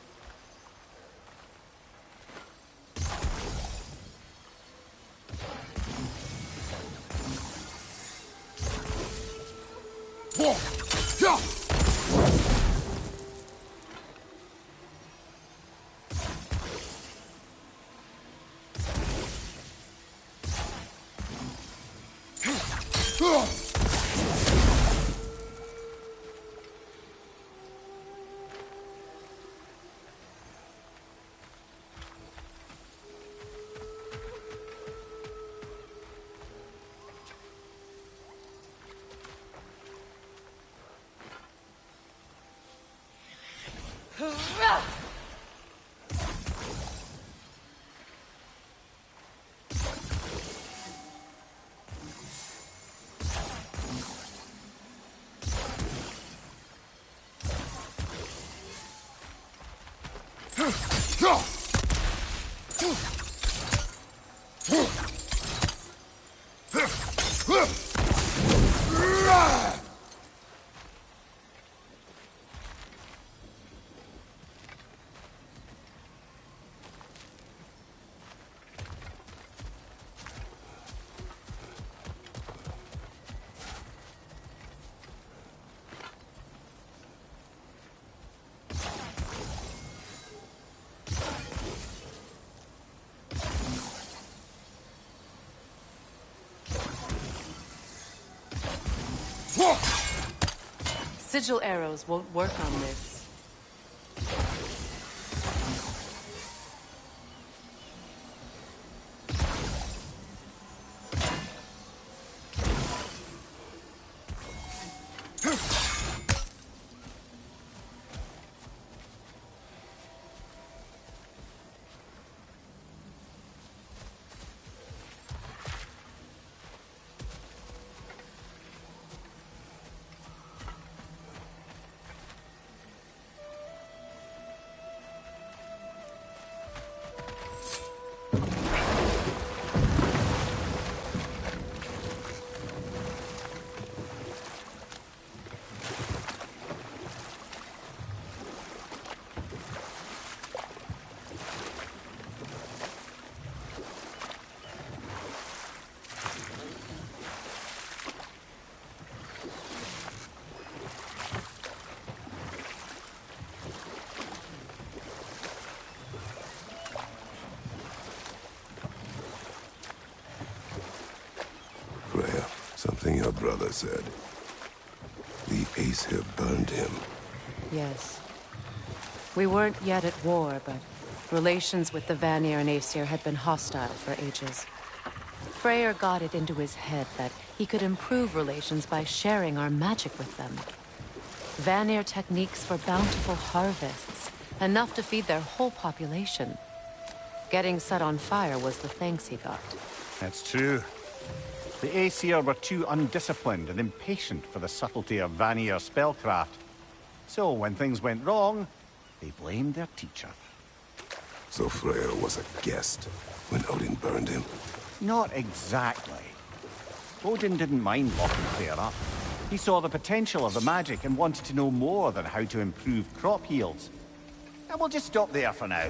Sigil arrows won't work on this. Something your brother said. The Aesir burned him. Yes. We weren't yet at war, but relations with the Vanir and Aesir had been hostile for ages. Freyr got it into his head that he could improve relations by sharing our magic with them. Vanir techniques for bountiful harvests, enough to feed their whole population. Getting set on fire was the thanks he got. That's true. The Aesir were too undisciplined and impatient for the subtlety of Vanir spellcraft. So when things went wrong, they blamed their teacher. So Freyr was a guest when Odin burned him? Not exactly. Odin didn't mind locking Freyr up. He saw the potential of the magic and wanted to know more than how to improve crop yields. And we'll just stop there for now.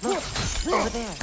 Look, over there.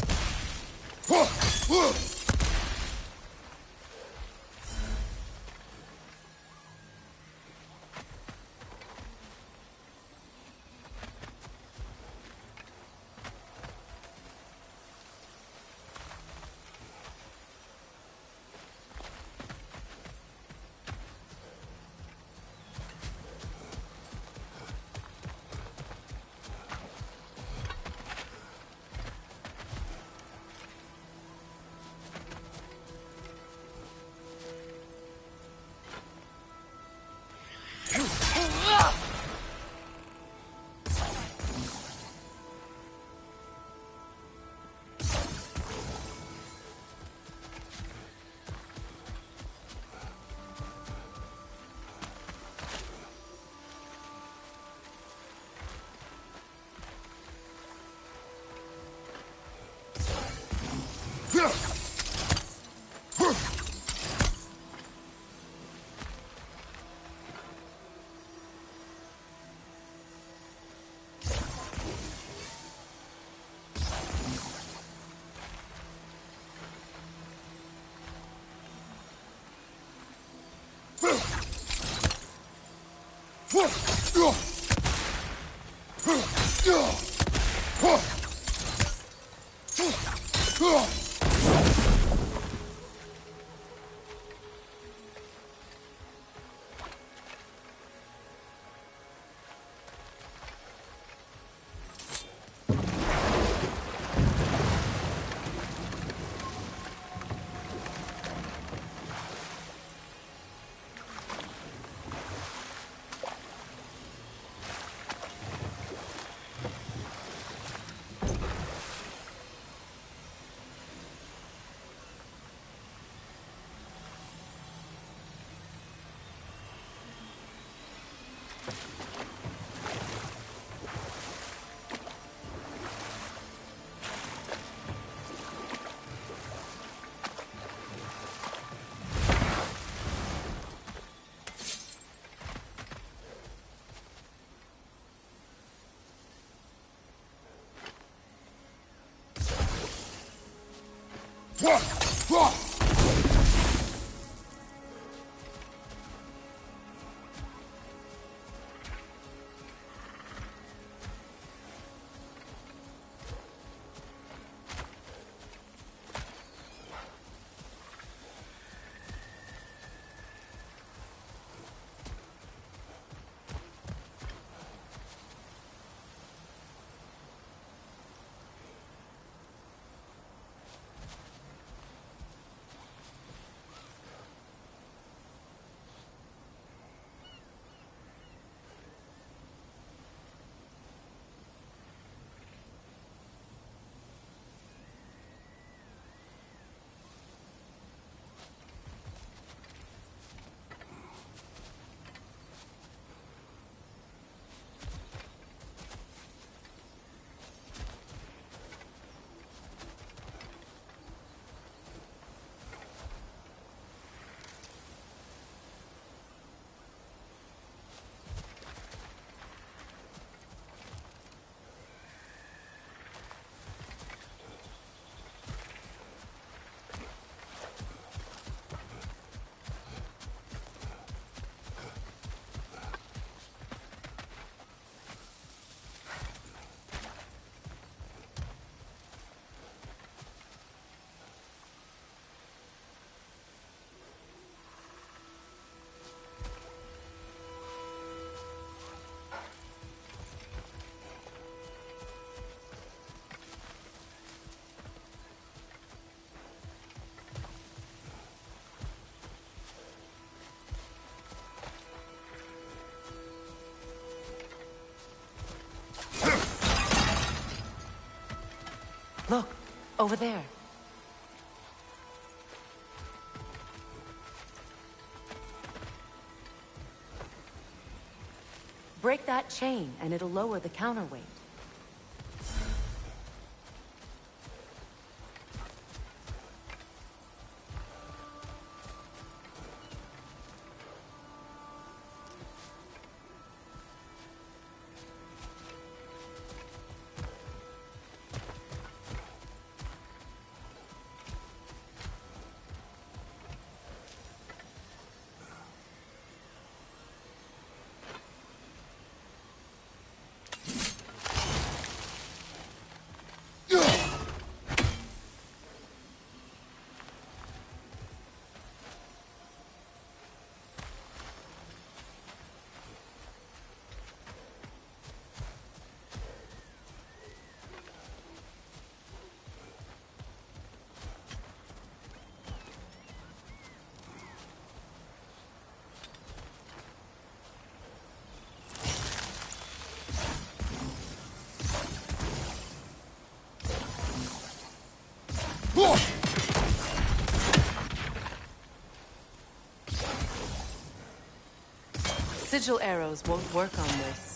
Look, over there. Break that chain, and it'll lower the counterweight. Sigil arrows won't work on this.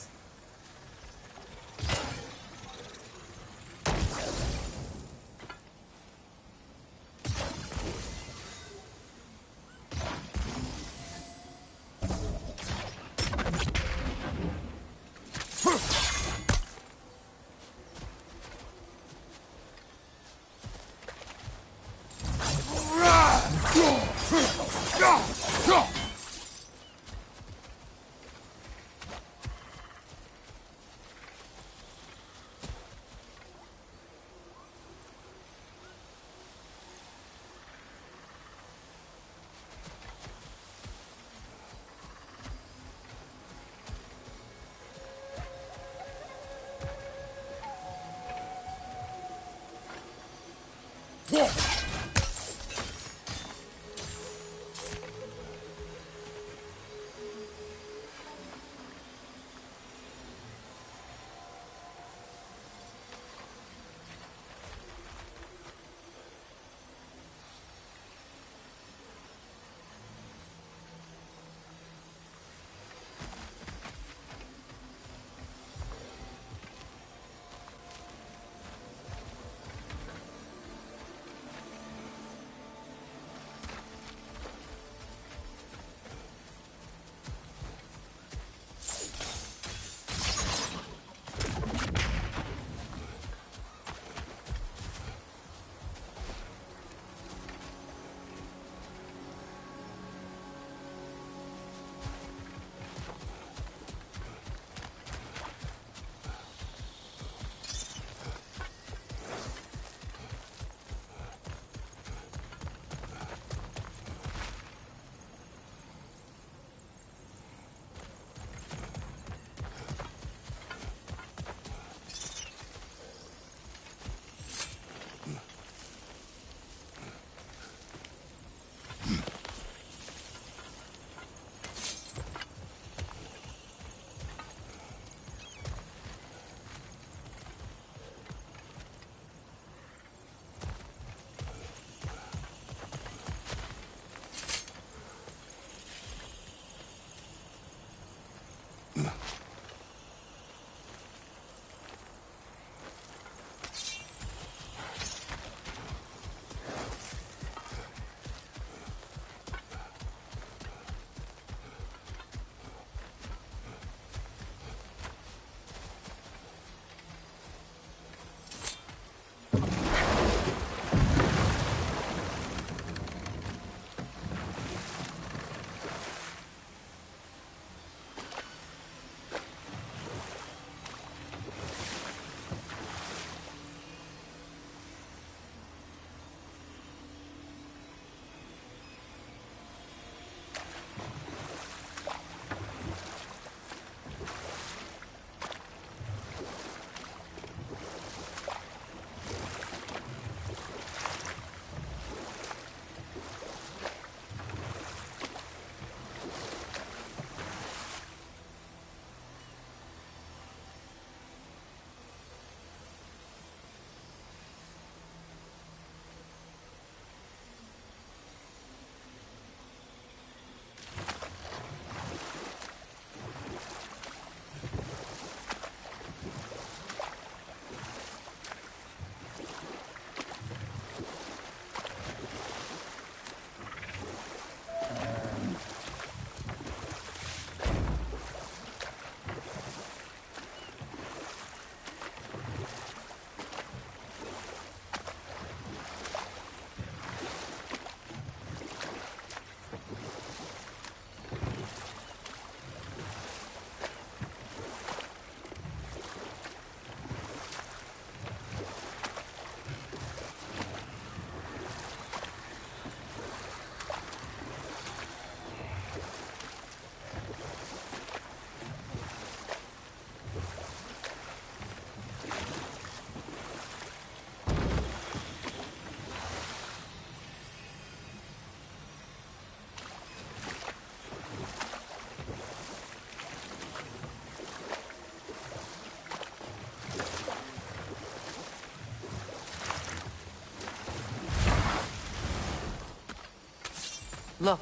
Look,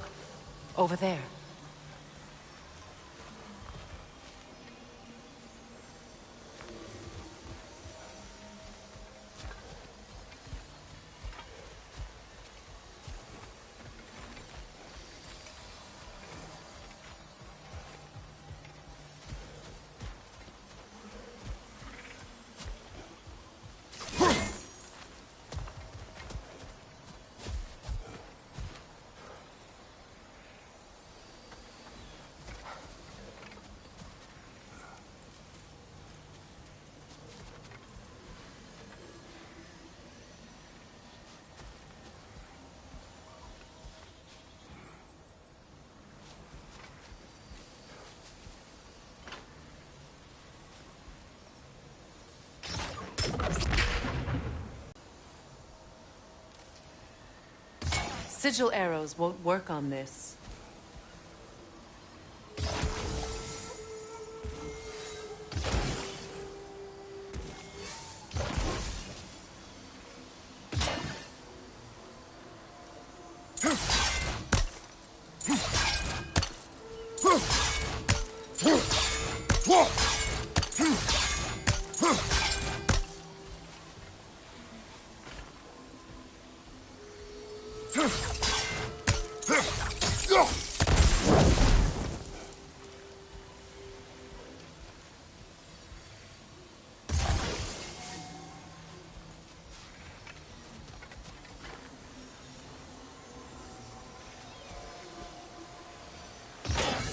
over there. Sigil arrows won't work on this.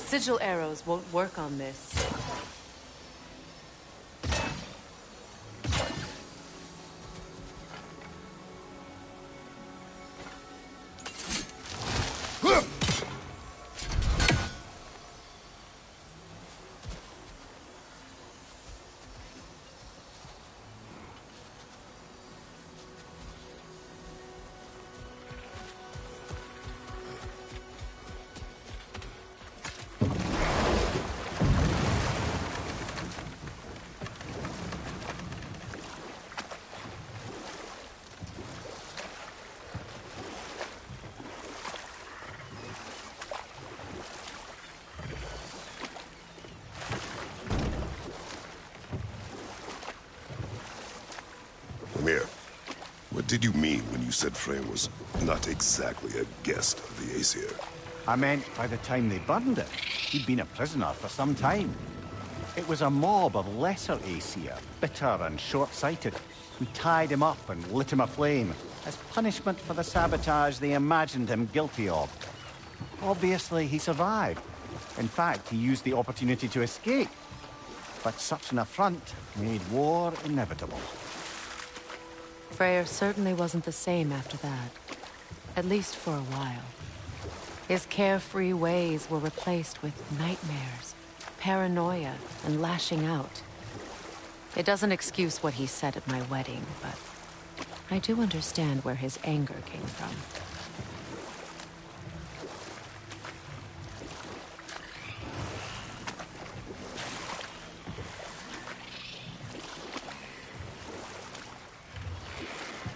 Sigil arrows won't work on this. Mimir, what did you mean when you said Frey was not exactly a guest of the Aesir? I meant by the time they burned it, he'd been a prisoner for some time. It was a mob of lesser Aesir, bitter and short-sighted, who tied him up and lit him aflame, as punishment for the sabotage they imagined him guilty of. Obviously, he survived. In fact, he used the opportunity to escape. But such an affront made war inevitable. Freyr certainly wasn't the same after that. At least for a while. His carefree ways were replaced with nightmares, paranoia, and lashing out. It doesn't excuse what he said at my wedding, but I do understand where his anger came from.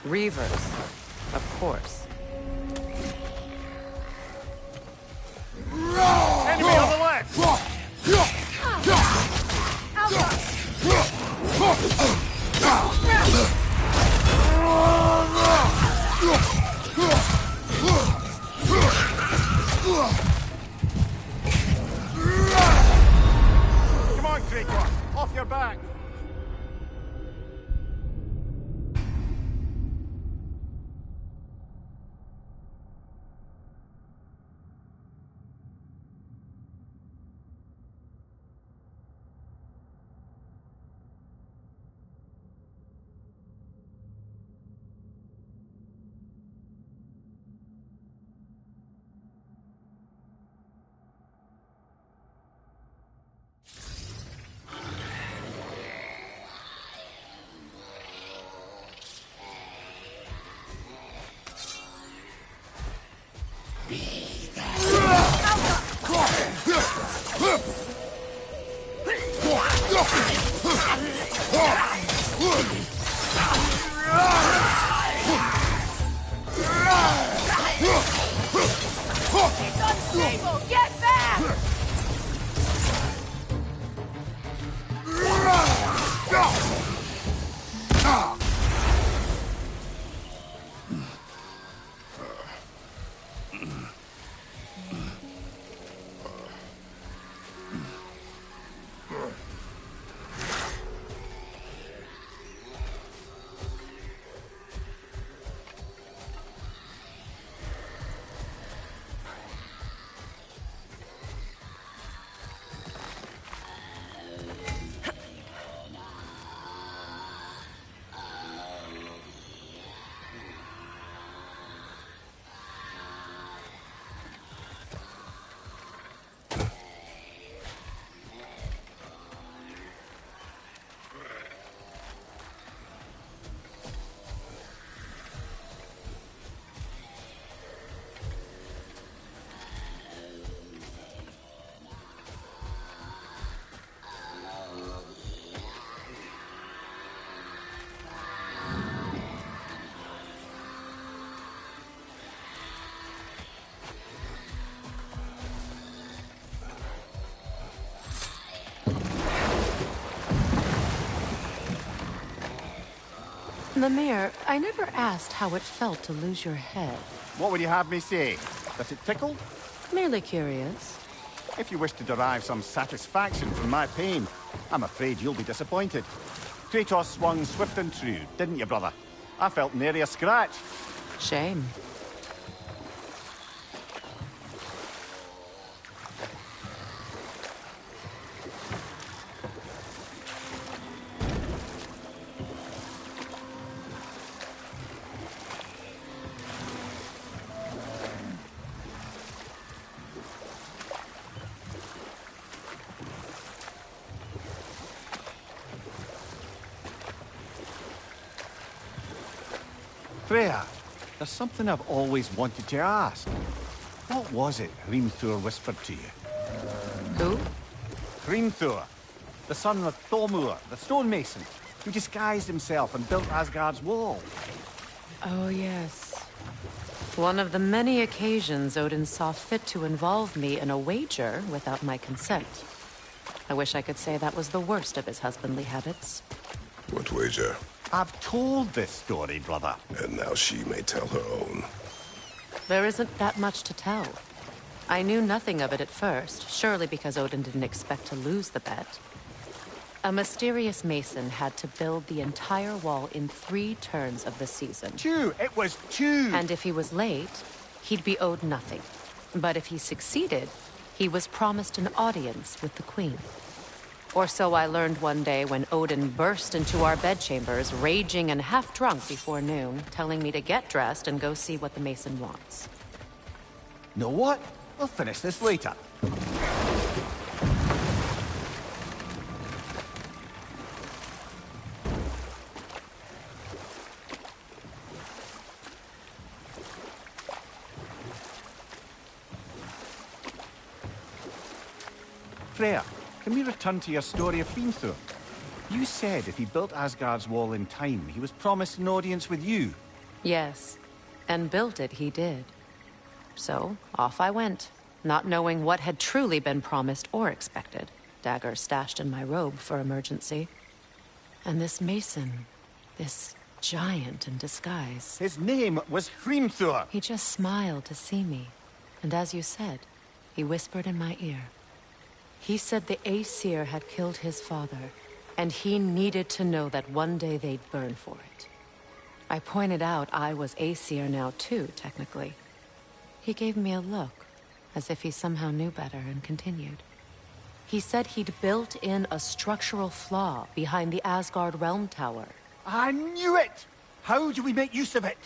Reavers, of course. Enemy on the left! Come on, Kraker! Off your back! Mimir, I never asked how it felt to lose your head. What would you have me say? That it tickled? Merely curious. If you wish to derive some satisfaction from my pain, I'm afraid you'll be disappointed. Kratos swung swift and true, didn't you, brother? I felt nary a scratch. Shame. Freya, there's something I've always wanted to ask. What was it Hrimthur whispered to you? Who? Hrimthur, the son of Thormur, the stonemason, who disguised himself and built Asgard's wall. Oh, yes. One of the many occasions Odin saw fit to involve me in a wager without my consent. I wish I could say that was the worst of his husbandly habits. What wager? I've told this story, brother. And now she may tell her own. There isn't that much to tell. I knew nothing of it at first, surely because Odin didn't expect to lose the bet. A mysterious mason had to build the entire wall in 3 turns of the season. 2! It was 2! And if he was late, he'd be owed nothing. But if he succeeded, he was promised an audience with the queen. Or so I learned one day when Odin burst into our bedchambers, raging and half-drunk before noon, telling me to get dressed and go see what the mason wants. Know what? We'll finish this later. Freya, can we return to your story of Hrimthur? You said if he built Asgard's wall in time, he was promised an audience with you. Yes, and built it he did. So, off I went, not knowing what had truly been promised or expected. Dagger stashed in my robe for emergency. And this mason, this giant in disguise. His name was Hrimthur. He just smiled to see me. And as you said, he whispered in my ear. He said the Aesir had killed his father, and he needed to know that one day they'd burn for it. I pointed out I was Aesir now too, technically. He gave me a look, as if he somehow knew better, and continued. He said he'd built in a structural flaw behind the Asgard Realm Tower. I knew it! How do we make use of it?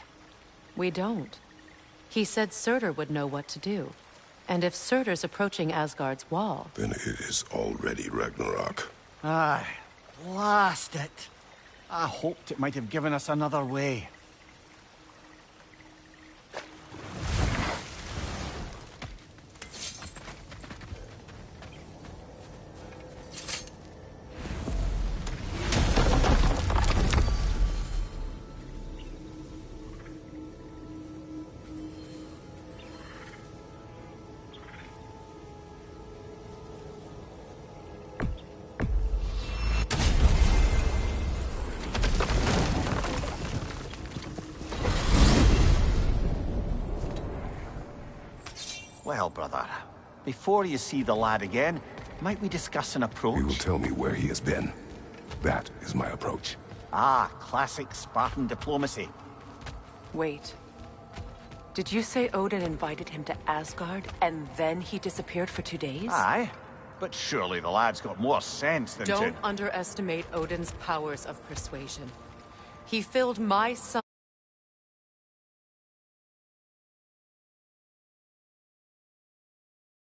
We don't. He said Surtur would know what to do. And if Surtur's approaching Asgard's wall... Then it is already Ragnarok. Aye, blast it. I hoped it might have given us another way. Well, brother, before you see the lad again, might we discuss an approach? You will tell me where he has been. That is my approach. Ah, classic Spartan diplomacy. Wait. Did you say Odin invited him to Asgard, and then he disappeared for 2 days? Aye, but surely the lad's got more sense than Don't underestimate Odin's powers of persuasion. He filled my son